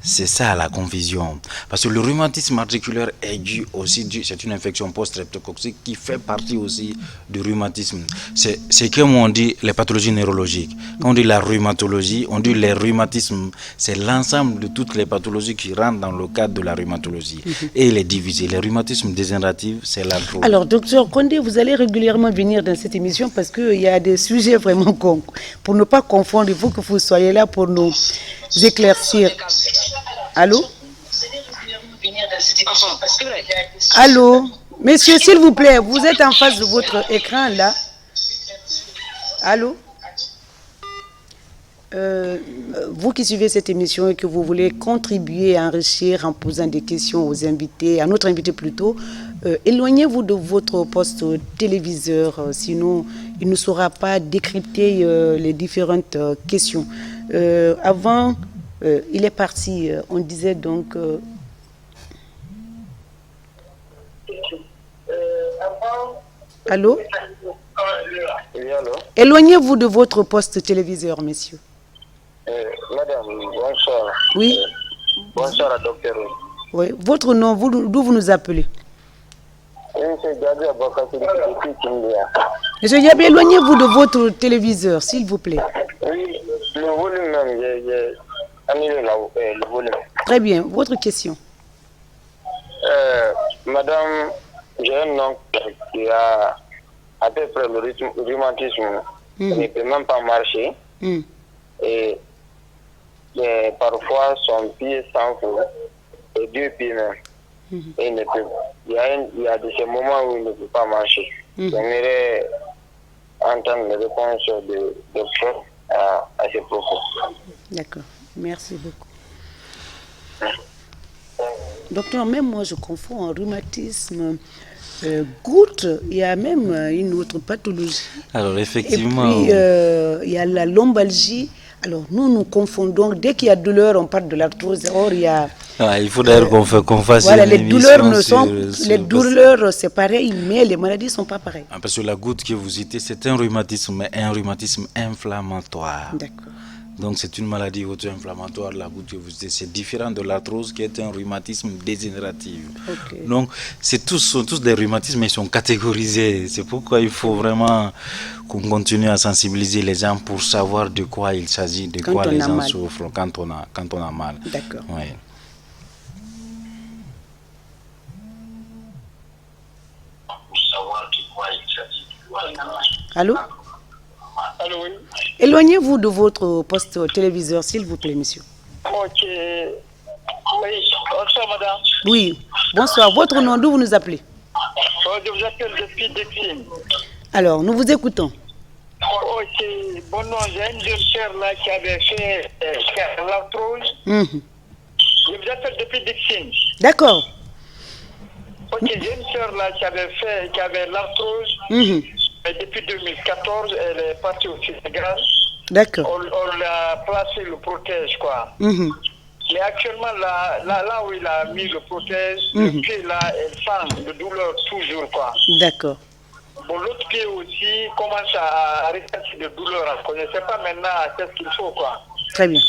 C'est ça la confusion. Parce que le rhumatisme articulaire aigu aussi, c'est une infection post-streptococcique qui fait partie aussi du rhumatisme. C'est comme on dit les pathologies neurologiques. Quand on dit la rhumatologie, on dit les rhumatismes. C'est l'ensemble de toutes les pathologies qui rentrent dans le cadre de la rhumatologie. Et il est divisé. Les rhumatismes dégénératifs, c'est l'arthrose. Alors, docteur Kondé, vous allez régulièrement venir dans cette émission parce qu'il y a des sujets vraiment pour ne pas confondre, il faut que vous soyez là pour nous éclaircir. Allô? Allô? Messieurs, s'il vous plaît, vous êtes en face de votre écran là. Allô? Vous qui suivez cette émission et que vous voulez contribuer à enrichir en posant des questions aux invités, à notre invité plutôt, éloignez-vous de votre poste téléviseur, sinon il ne saura pas décrypter les différentes questions. Avant, il est parti, on disait donc... Allô? Oui, allô? Éloignez-vous de votre poste téléviseur, messieurs. Madame, bonsoir. Oui. Bonsoir, docteur. Oui. Votre nom, d'où vous nous appelez? Monsieur Diaby, éloignez-vous de votre téléviseur, s'il vous plaît. Oui, le volume même, j'ai annulé le volume. Très bien. Votre question? Madame, j'ai un oncle qui a à peu près le rhumatisme. Il ne peut même pas marcher. Et parfois, son pied s'enfle, et 2 pieds même. Et il y a de ces moments où il ne peut pas marcher. J'aimerais entendre les réponses de docteur à ces propos. D'accord. Merci beaucoup. Docteur, même moi je confonds un rhumatisme, goutte, il y a même une autre pathologie. Alors effectivement... Et puis il y a la lombalgie. Alors nous confondons, dès qu'il y a douleur, on parle de l'arthrose. Or il y a Ah, il faut d'ailleurs qu'on fasse voilà, une les douleurs émission les douleurs c'est pareil, mais les maladies ne sont pas pareilles. Ah, parce que la goutte que vous citez, c'est un rhumatisme inflammatoire. D'accord. Donc c'est une maladie auto-inflammatoire, la goutte que vous citez. C'est différent de l'arthrose qui est un rhumatisme dégénératif. Okay. Donc sont tous des rhumatismes, mais ils sont catégorisés. C'est pourquoi il faut vraiment qu'on continue à sensibiliser les gens pour savoir de quoi il s'agit, de quoi les gens souffrent quand on a mal. D'accord. Ouais. Allô? Allô, oui. Éloignez-vous de votre poste téléviseur, s'il vous plaît, monsieur. Ok. Oui, bonsoir, madame. Oui, bonsoir. Votre nom, d'où vous nous appelez? Je vous appelle depuis Dexine. Alors, nous vous écoutons. Ok, bon nom, j'ai une jeune sœur là qui avait fait l'arthrose. Je vous appelle depuis Dexine. D'accord. Ok, j'ai une sœur là qui avait l'arthrose. Et depuis 2014, elle est partie au Sénégal. D'accord. On l'a placé le protège, quoi. Mais actuellement, là où il a mis le protège, le pied là, elle sent de douleur toujours, quoi. D'accord. Bon, l'autre pied aussi commence à ressentir de douleur. Je ne sais pas maintenant qu'est-ce qu'il faut, quoi. Très bien.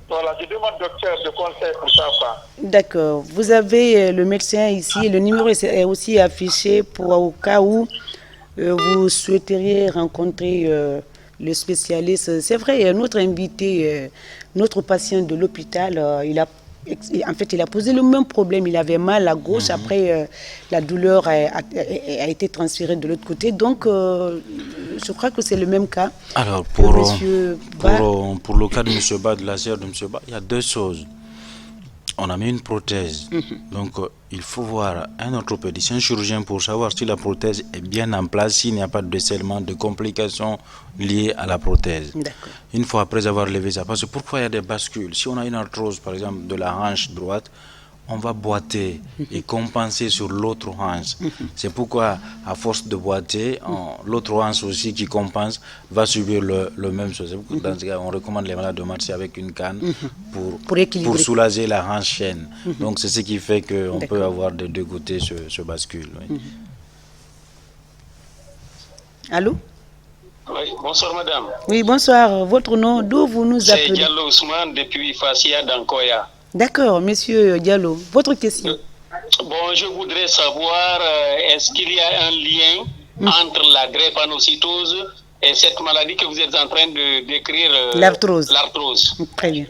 Voilà, je demande au docteur de conseil pour ça, quoi. D'accord. Vous avez le médecin ici. Le numéro est aussi affiché pour au cas où vous souhaiteriez rencontrer le spécialiste. C'est vrai, notre invité, notre patient de l'hôpital, il a posé le même problème. Il avait mal à gauche. Après, la douleur a été transférée de l'autre côté. Donc, je crois que c'est le même cas. Alors, pour le cas de M. Ba, de la sœur de M. Ba, il y a deux choses. On a mis une prothèse. Donc, il faut voir un orthopédiste, un chirurgien pour savoir si la prothèse est bien en place, s'il n'y a pas de décèlement, de complications liées à la prothèse. Une fois après avoir levé ça, parce que pourquoi il y a des bascules? Si on a une arthrose, par exemple, de la hanche droite, on va boiter et compenser sur l'autre hanche. C'est pourquoi, à force de boiter, l'autre hanche aussi qui compense va subir le même chose. Dans ce cas, on recommande les malades de marcher avec une canne pour soulager la hanche chaîne. Donc c'est ce qui fait qu'on peut avoir de deux côtés ce bascule. Oui. Allô? Oui, bonsoir madame. Oui, bonsoir. Votre nom, d'où vous nous appelez? C'est Diallo Ousmane depuis Fassia d'Ankoya. D'accord, monsieur Diallo. Votre question? Bon, je voudrais savoir, est-ce qu'il y a un lien entre la drépanocytose et cette maladie que vous êtes en train de décrire? L'arthrose. Très bien.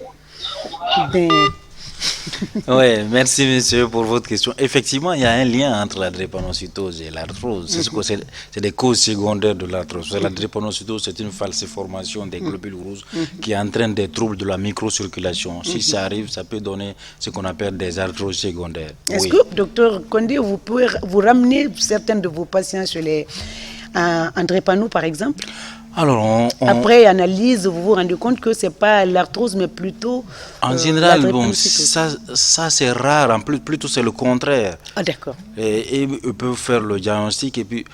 Oui, merci monsieur pour votre question. Effectivement, il y a un lien entre la drépanocytose et l'arthrose. C'est des causes secondaires de l'arthrose. La drépanocytose, c'est une falsiformation des globules rouges qui entraîne des troubles de la microcirculation. Si ça arrive, ça peut donner ce qu'on appelle des arthroses secondaires. Est-ce que, docteur Condé, vous pouvez vous ramener certains de vos patients sur les drépano, par exemple? Alors, après analyse, vous vous rendez compte que ce n'est pas l'arthrose, mais plutôt... En général, bon, ça c'est rare. En plus, plutôt c'est le contraire. Ah, d'accord. Et ils peuvent faire le diagnostic. Et puis,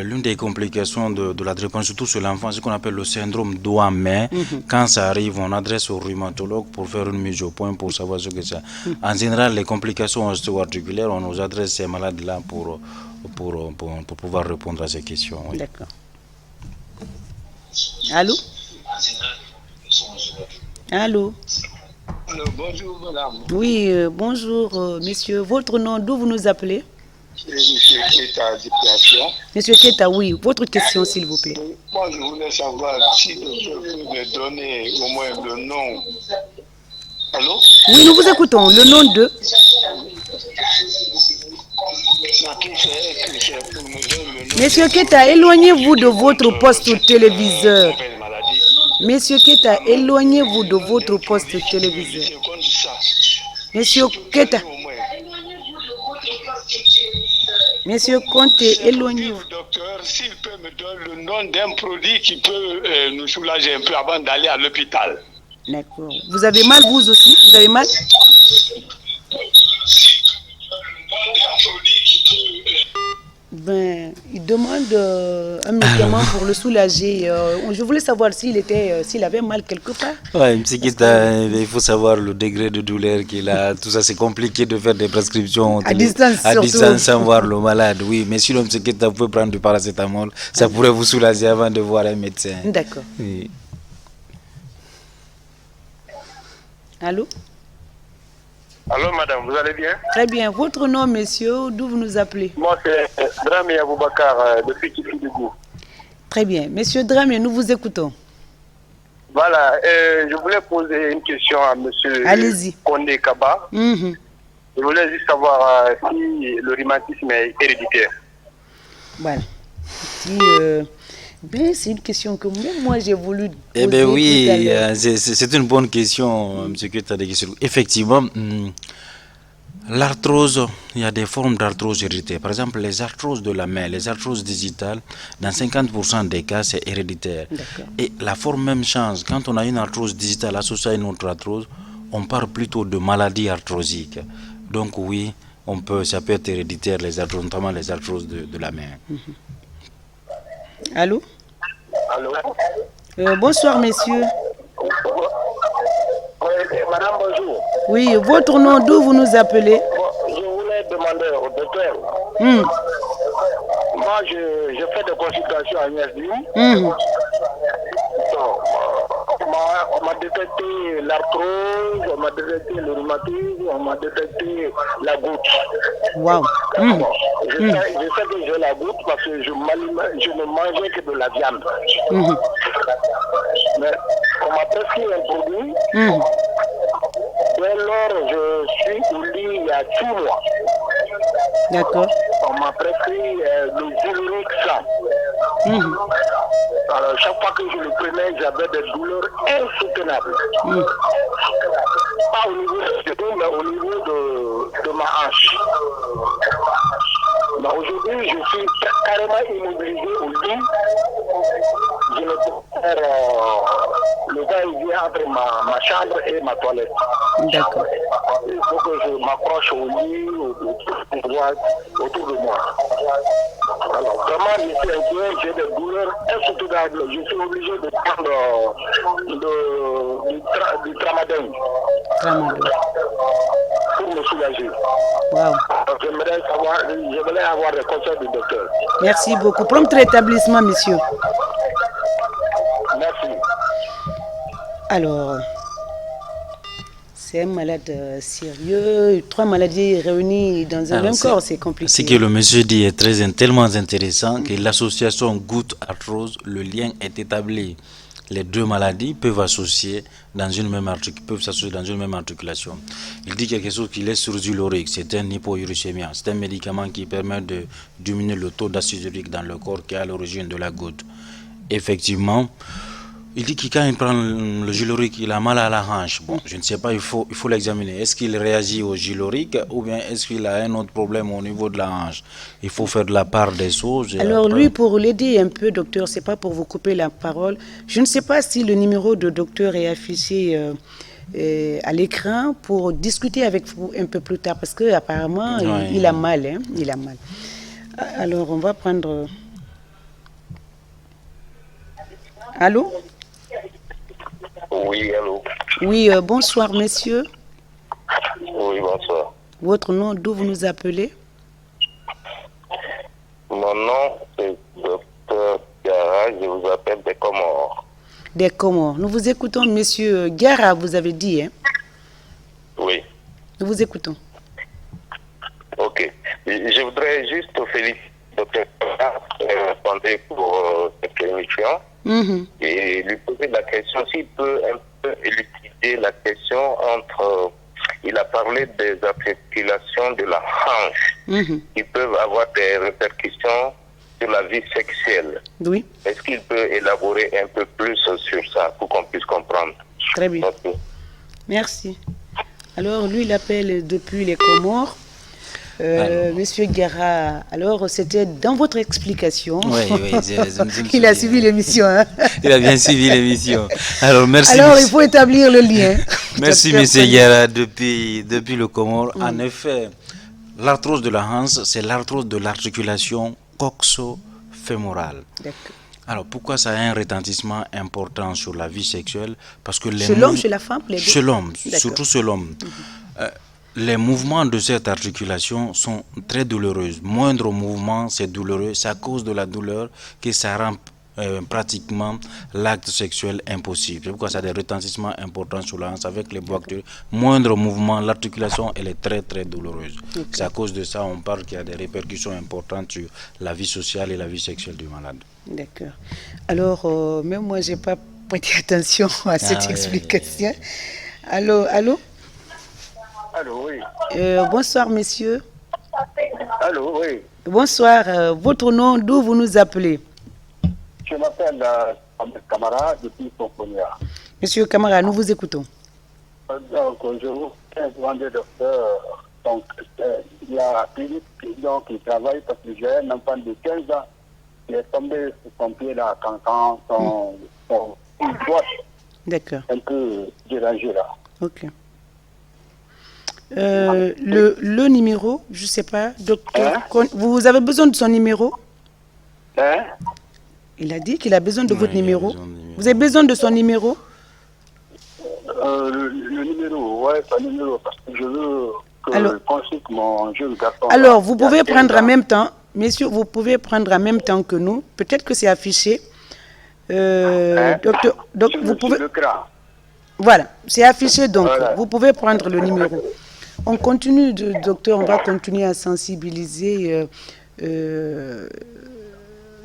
l'une des complications de la drépanocytose, surtout sur l'enfant, c'est ce qu'on appelle le syndrome doigt-main. Quand ça arrive, on adresse au rhumatologue pour faire une mise au point pour savoir ce que c'est. En général, les complications ostéo-articulaires, on nous adresse ces malades-là pour pouvoir répondre à ces questions. Oui. D'accord. Allô? Allô? Bonjour madame. Oui, bonjour monsieur. Votre nom, d'où vous nous appelez? Monsieur Keta Dipiatia. Monsieur Keta, oui. Votre question, s'il vous plaît. Moi, je voulais savoir si le docteur peut me donner au moins le nom. Allô? Oui, nous vous écoutons. Le nom de... Monsieur Keta, éloignez-vous de votre poste téléviseur. Monsieur Keta, éloignez-vous de votre poste téléviseur. Monsieur Keta. Monsieur Conte, éloignez-vous. Docteur, s'il peut me donner le nom d'un produit qui peut nous soulager un peu avant d'aller à l'hôpital. D'accord. Vous avez mal, vous aussi? Vous avez mal? il demande un médicament pour le soulager. Je voulais savoir s'il avait mal quelque part. Oui, il faut savoir le degré de douleur qu'il a. Tout ça, c'est compliqué de faire des prescriptions à distance sans voir le malade. Oui, mais si l'homme psychiatre, vous pouvez prendre du paracétamol, ça pourrait vous soulager avant de voir un médecin. D'accord. Oui. Allô? Allô, madame, vous allez bien? Très bien. Votre nom, monsieur, d'où vous nous appelez? Moi, c'est Dramé Aboubakar, depuis Kifidougou. Très bien. Monsieur Dramé, nous vous écoutons. Voilà, je voulais poser une question à monsieur Kondé Kaba. Je voulais juste savoir si le rhumatisme est héréditaire. Voilà. C'est une question que même moi j'ai voulu poser. Eh bien oui, c'est une bonne question, M. Ketadeki. Effectivement, l'arthrose, il y a des formes d'arthrose héréditaire. Par exemple, les arthroses de la main, les arthroses digitales, dans 50% des cas, c'est héréditaire. Et la forme même change. Quand on a une arthrose digitale associée à une autre arthrose, on parle plutôt de maladie arthrosique. Donc oui, ça peut être héréditaire, les arthroses, notamment les arthroses de la main. Allô? Allô? Bonsoir, messieurs. Madame, bonjour. Oui, votre nom, d'où vous nous appelez? Je voulais demander au docteur. Moi, je fais des consultations à ISDU. On m'a détecté l'arthrose, on m'a détecté le rhumatisme, on m'a détecté la goutte. Wow. Je sais que j'ai la goutte parce que je ne mangeais que de la viande. Mais on m'a prescrit un produit. Dès lors, je suis au lit il y a 6 mois. D'accord. On m'a prescrit le Zyluric 100. Alors, chaque fois que je le prenais, j'avais des douleurs insoutenables. Pas au niveau de dos, mais au niveau de ma hanche. Mais aujourd'hui, je suis carrément immobilisé au lit. Je ne peux faire le va-et-vient entre ma chambre et ma toilette. D'accord. Il faut que je m'accroche au lit, autour de moi. Alors, vraiment, je suis inquiet, j'ai des douleurs insoutenables. Je suis obligé de prendre du tramadol pour me soulager. Wow. J'aimerais avoir des conseils du docteur. Merci beaucoup. Prompt rétablissement, monsieur. Merci. Alors, c'est un malade sérieux, 3 maladies réunies dans un même corps, c'est compliqué. Ce que le monsieur dit est tellement intéressant que l'association goutte-arthrose, le lien est établi. Les deux maladies peuvent s'associer dans une même articulation. Il dit quelque chose qui est sur Zyluric, c'est un hypouricémia, c'est un médicament qui permet de diminuer le taux d'acide urique dans le corps qui est à l'origine de la goutte. Effectivement, il dit que quand il prend le Zyluric, il a mal à la hanche. Bon, je ne sais pas, il faut l'examiner. Est-ce qu'il réagit au Zyluric ou bien est-ce qu'il a un autre problème au niveau de la hanche? Il faut faire de la part des choses. Alors après... lui, pour l'aider un peu, docteur, c'est pas pour vous couper la parole. Je ne sais pas si le numéro de docteur est affiché à l'écran pour discuter avec vous un peu plus tard parce qu'apparemment, il a mal. Hein, il a mal. Alors, on va prendre... Allô? Oui, allô. Oui, bonsoir, messieurs. Oui, bonsoir. Votre nom, d'où vous nous appelez? Mon nom, c'est Dr Gara, je vous appelle des Comores. Des Comores. Nous vous écoutons, monsieur Gara, vous avez dit, hein? Oui. Nous vous écoutons. Ok. Je voudrais juste féliciter Dr Gara pour cette émission. Et lui poser la question, s'il peut un peu élucider la question entre, il a parlé des articulations de la hanche, qui peuvent avoir des répercussions sur la vie sexuelle. Oui. Est-ce qu'il peut élaborer un peu plus sur ça pour qu'on puisse comprendre? Très bien. Okay. Merci. Alors, lui, il appelle depuis les Comores. Monsieur Gara, alors c'était dans votre explication. Oui, il a suivi l'émission. Hein? Il a bien suivi l'émission. Alors, merci. Alors, il faut établir le lien. Merci, monsieur Gara, depuis le Comore. En effet, l'arthrose de la hanche, c'est l'arthrose de l'articulation coxo-fémorale. Alors, pourquoi ça a un retentissement important sur la vie sexuelle? Parce que chez l'homme, chez la femme, les deux? Chez l'homme, surtout chez l'homme. Les mouvements de cette articulation sont très douloureux. Moindre mouvement, c'est douloureux. C'est à cause de la douleur que ça rend pratiquement l'acte sexuel impossible. C'est pourquoi ça a des retentissements importants sur la hanche avec les bois. Moindre mouvement, l'articulation, elle est très très douloureuse. C'est à cause de ça, on parle qu'il y a des répercussions importantes sur la vie sociale et la vie sexuelle du malade. D'accord. Alors, même moi, je n'ai pas prêté attention à cette explication. Allô? Allô, oui. Bonsoir, messieurs. Allô, oui. Bonsoir. Votre nom, d'où vous nous appelez? Je m'appelle Camara depuis Sofonia. Monsieur Camara, nous vous écoutons. Donc, je vous demande, docteur, donc, il y a Philippe qui travaille parce que j'ai un enfant de 15 ans qui est tombé sur son pied là quand son boîte. D'accord. Un peu dérangé là. Ok. Le numéro, je ne sais pas, docteur, vous avez besoin de son numéro? Il a dit qu'il a besoin de votre numéro. Vous avez besoin de son numéro? Le numéro, ouais, son numéro, parce que je veux que je consulte mon jeune garçon. Alors, vous pouvez prendre en même temps, messieurs, vous pouvez prendre en même temps que nous. Peut-être que c'est affiché. Docteur, vous pouvez... Voilà, c'est affiché donc. Voilà. Vous pouvez prendre le numéro. On continue, docteur, on va continuer à sensibiliser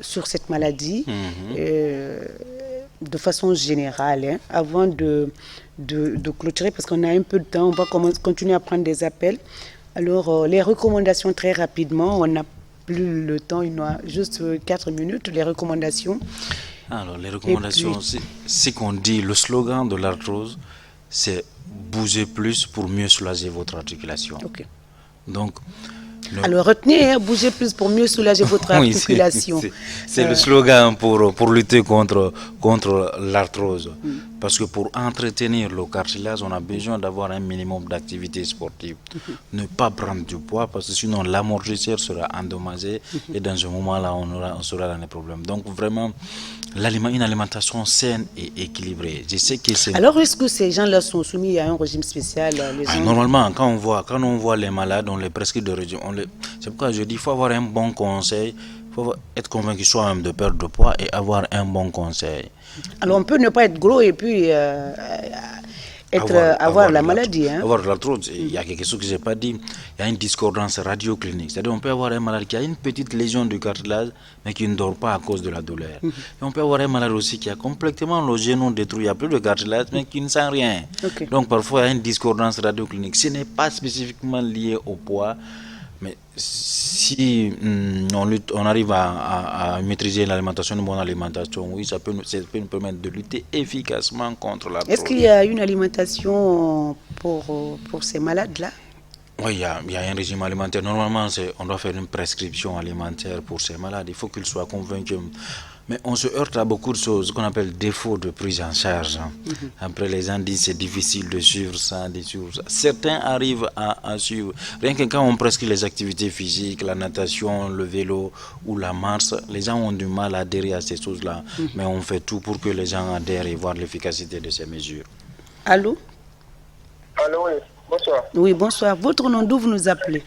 sur cette maladie de façon générale, avant de clôturer, parce qu'on a un peu de temps, on va continuer à prendre des appels. Alors, les recommandations très rapidement, on n'a plus le temps, il y a juste 4 minutes, les recommandations. Alors, les recommandations, c'est qu'on dit, le slogan de l'arthrose, c'est bouger plus pour mieux soulager votre articulation. Ok. Donc, alors retenez, bougez plus pour mieux soulager votre articulation. C'est le slogan pour lutter contre l'arthrose. Parce que pour entretenir le cartilage, on a besoin d'avoir un minimum d'activité sportive. Ne pas prendre du poids, parce que sinon l'amortisseur sera endommagé et dans ce moment-là, on sera dans les problèmes. Donc vraiment, une alimentation saine et équilibrée. Je sais que c'est... Alors est-ce que ces gens-là sont soumis à un régime spécial? Normalement, quand on voit les malades, on les prescrit de régime. C'est pourquoi je dis qu'il faut avoir un bon conseil, il faut être convaincu soi-même de perdre de poids et avoir un bon conseil. Alors on peut ne pas être gros et puis avoir la maladie. Avoir l'arthrose, il y a quelque chose que je n'ai pas dit, il y a une discordance radioclinique. C'est-à-dire on peut avoir un malade qui a une petite lésion du cartilage mais qui ne dort pas à cause de la douleur. Et on peut avoir un malade aussi qui a complètement le genou détruit, il n'y a plus de cartilage mais qui ne sent rien. Donc parfois il y a une discordance radioclinique. Ce n'est pas spécifiquement lié au poids. Mais si on arrive à maîtriser l'alimentation, une bonne alimentation, oui, ça peut nous permettre de lutter efficacement contre la. Est-ce qu'il y a une alimentation pour ces malades-là? Oui, il y a un régime alimentaire. Normalement, on doit faire une prescription alimentaire pour ces malades. Il faut qu'ils soient convaincus. Mais on se heurte à beaucoup de choses, ce qu'on appelle défaut de prise en charge. Après, les gens disent c'est difficile de suivre ça, de suivre ça. Certains arrivent à suivre. Rien que quand on prescrit les activités physiques, la natation, le vélo ou la marche, les gens ont du mal à adhérer à ces choses-là. Mais on fait tout pour que les gens adhèrent et voient l'efficacité de ces mesures. Allô? Allô, oui. Bonsoir. Oui, bonsoir. Votre nom, d'où vous nous appelez?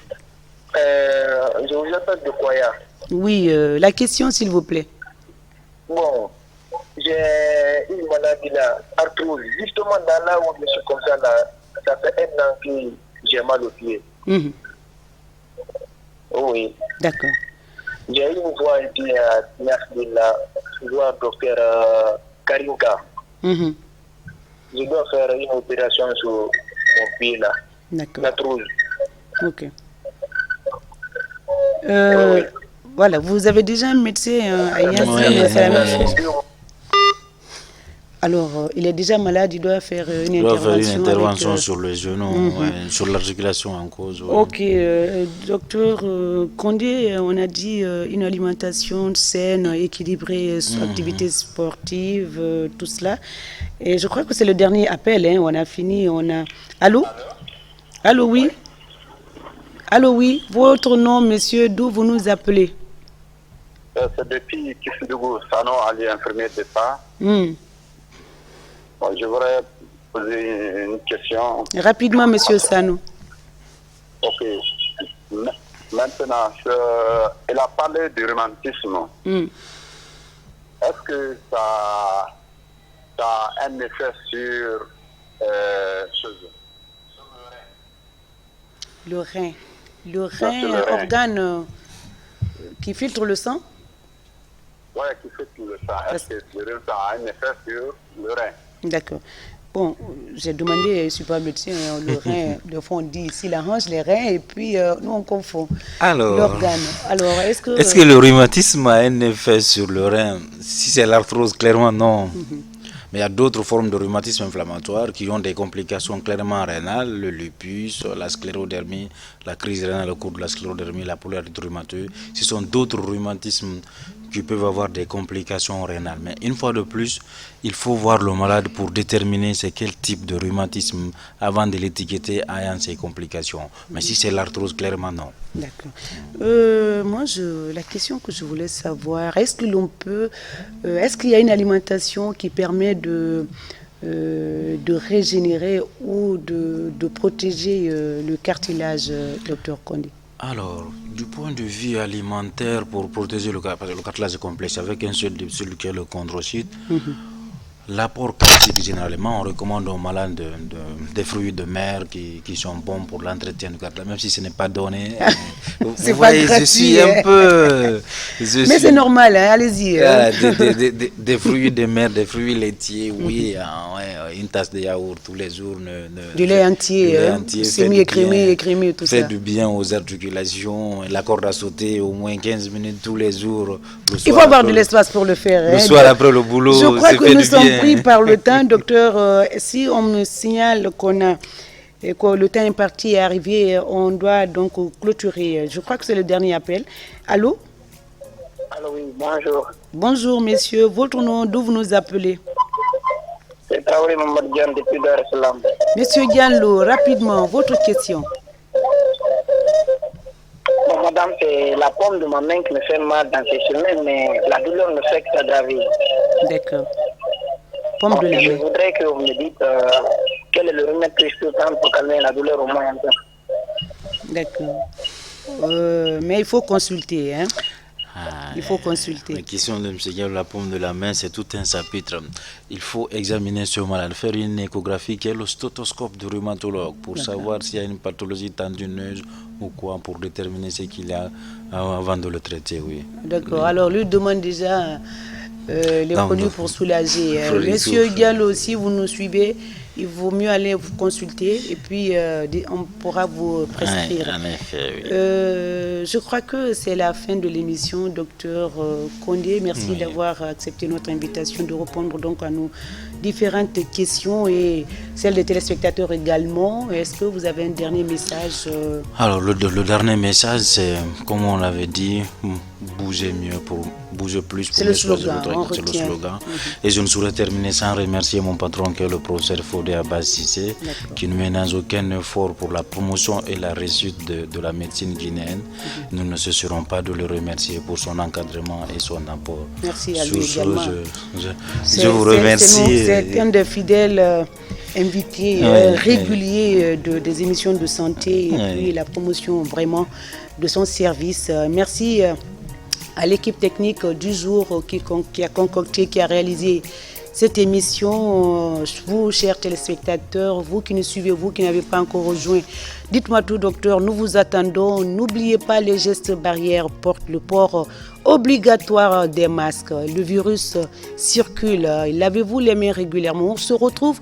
Je vous appelle de Koya. Oui, la question, s'il vous plaît. Bon, j'ai une maladie là, arthrose. Justement, là où je suis comme ça, là, ça fait 1 an que j'ai mal au pied. Oui. D'accord. J'ai une voix et puis merci là, voir docteur Karinka. Je dois faire une opération sur mon pied là. D'accord. L'arthrose. Ok. Voilà, vous avez déjà un médecin à Yassine, c'est la même chose. Alors, il est déjà malade, il doit faire une intervention. Sur le genou, sur l'articulation en cause. Ok, docteur Condé, on a dit une alimentation saine, équilibrée, activité sportive, tout cela. Et je crois que c'est le dernier appel, on a fini, Allô? Allô, oui? Allô, oui? Votre nom, monsieur, d'où vous nous appelez? c'est depuis Kifidugou, Sano Ali, infirmier d'État. Bon, je voudrais poser une question. Rapidement, monsieur Sano. Ok. Maintenant, elle a parlé du romantisme. Est-ce que ça a un effet sur le rein? Le rein, organe qui filtre le sang? Oui, qui filtre le sang. Est-ce que ça a un effet sur le rein? D'accord. Bon, j'ai demandé, je ne suis pas médecin, le rein, le fond on dit ici la hanche, les reins, et puis nous on confond l'organe. Alors, est-ce que le rhumatisme a un effet sur le rein? Si c'est l'arthrose, clairement non. Mais il y a d'autres formes de rhumatisme inflammatoire qui ont des complications clairement rénales, le lupus, la sclérodermie, la crise rénale au cours de la sclérodermie, la polyarthrite rhumatoïde. Ce sont d'autres rhumatismes qui peuvent avoir des complications rénales. Mais une fois de plus, il faut voir le malade pour déterminer c'est quel type de rhumatisme avant de l'étiqueter ayant ces complications. Mais si c'est l'arthrose, clairement non. D'accord. Moi, la question que je voulais savoir, est-ce qu'il y a une alimentation qui permet de régénérer ou de protéger le cartilage, docteur Kondé? Alors, du point de vue alimentaire, pour protéger le cartilage est complexe, avec un seul celui qui est le chondrocyte, l'apport calcique, généralement, on recommande aux malades des fruits de mer qui sont bons pour l'entretien du cartilage, même si ce n'est pas donné. C'est pas gratuit, je suis un peu... Mais c'est normal, hein, allez-y. Des fruits de mer, des fruits laitiers, oui, une tasse de yaourt tous les jours. Du lait entier, semi-écrémé, tout ça. Fait du bien aux articulations, la corde à sauter au moins 15 minutes tous les jours. Il faut avoir de l'espace pour le faire. Le soir après le boulot, je crois que nous sommes pris par le temps, docteur. Si on me signale que le temps imparti est arrivé, on doit donc clôturer. Je crois que c'est le dernier appel. Allô? Allô, oui, bonjour. Bonjour, messieurs. Votre nom, d'où vous nous appelez? C'est Traoré Mamadou Diane depuis Dar es Salaam. Monsieur Diallo, rapidement, votre question. Bon, madame, c'est la paume de ma main qui me fait mal dans ces semaines, mais la douleur ne fait que s'aggraver. D'accord. Paume de la main. Je voudrais que vous me dites quel est le remède que je peux prendre pour calmer la douleur au moins un peu. D'accord. Mais il faut consulter, hein. Il faut consulter. La question de M. Diallo, la paume de la main, c'est tout un chapitre. Il faut examiner ce malade, faire une échographie qui est le stéthoscope du rhumatologue pour savoir s'il y a une pathologie tendineuse ou quoi, pour déterminer ce qu'il y a avant de le traiter, oui. D'accord. Alors, lui demande déjà les produits pour soulager. Monsieur Diallo, si vous nous suivez, il vaut mieux aller vous consulter et puis on pourra vous prescrire. En effet, oui. Je crois que c'est la fin de l'émission, docteur Kondé. Merci d'avoir accepté notre invitation, de répondre donc à nos différentes questions et celles des téléspectateurs également. Est-ce que vous avez un dernier message? Alors, le dernier message, c'est, comme on l'avait dit, bouger mieux, pour bouger plus. C'est le slogan. C'est le slogan. Et je ne saurais terminer sans remercier mon patron, qui est le professeur Fodé Abbas Cissé, qui ne ménage aucun effort pour la promotion et la réussite de la médecine guinéenne. Nous ne cesserons pas de le remercier pour son encadrement et son apport. Merci à lui également. Je vous remercie. C'est un des fidèles invités réguliers des émissions de santé et puis la promotion vraiment de son service. Merci à l'équipe technique du jour qui a concocté, qui a réalisé cette émission. Vous, chers téléspectateurs, vous qui nous suivez, vous qui n'avez pas encore rejoint, dites-moi tout, docteur, nous vous attendons. N'oubliez pas les gestes barrières, le port obligatoire des masques. Le virus circule. Lavez-vous les mains régulièrement. On se retrouve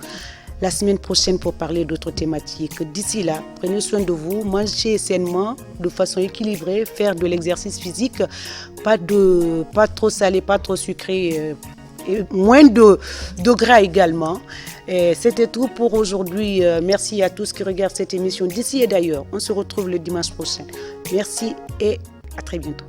la semaine prochaine pour parler d'autres thématiques. D'ici là, prenez soin de vous, mangez sainement, de façon équilibrée, faire de l'exercice physique, pas trop salé, pas trop sucré, et moins de gras également. C'était tout pour aujourd'hui. Merci à tous qui regardent cette émission d'ici et d'ailleurs. On se retrouve le dimanche prochain. Merci et à très bientôt.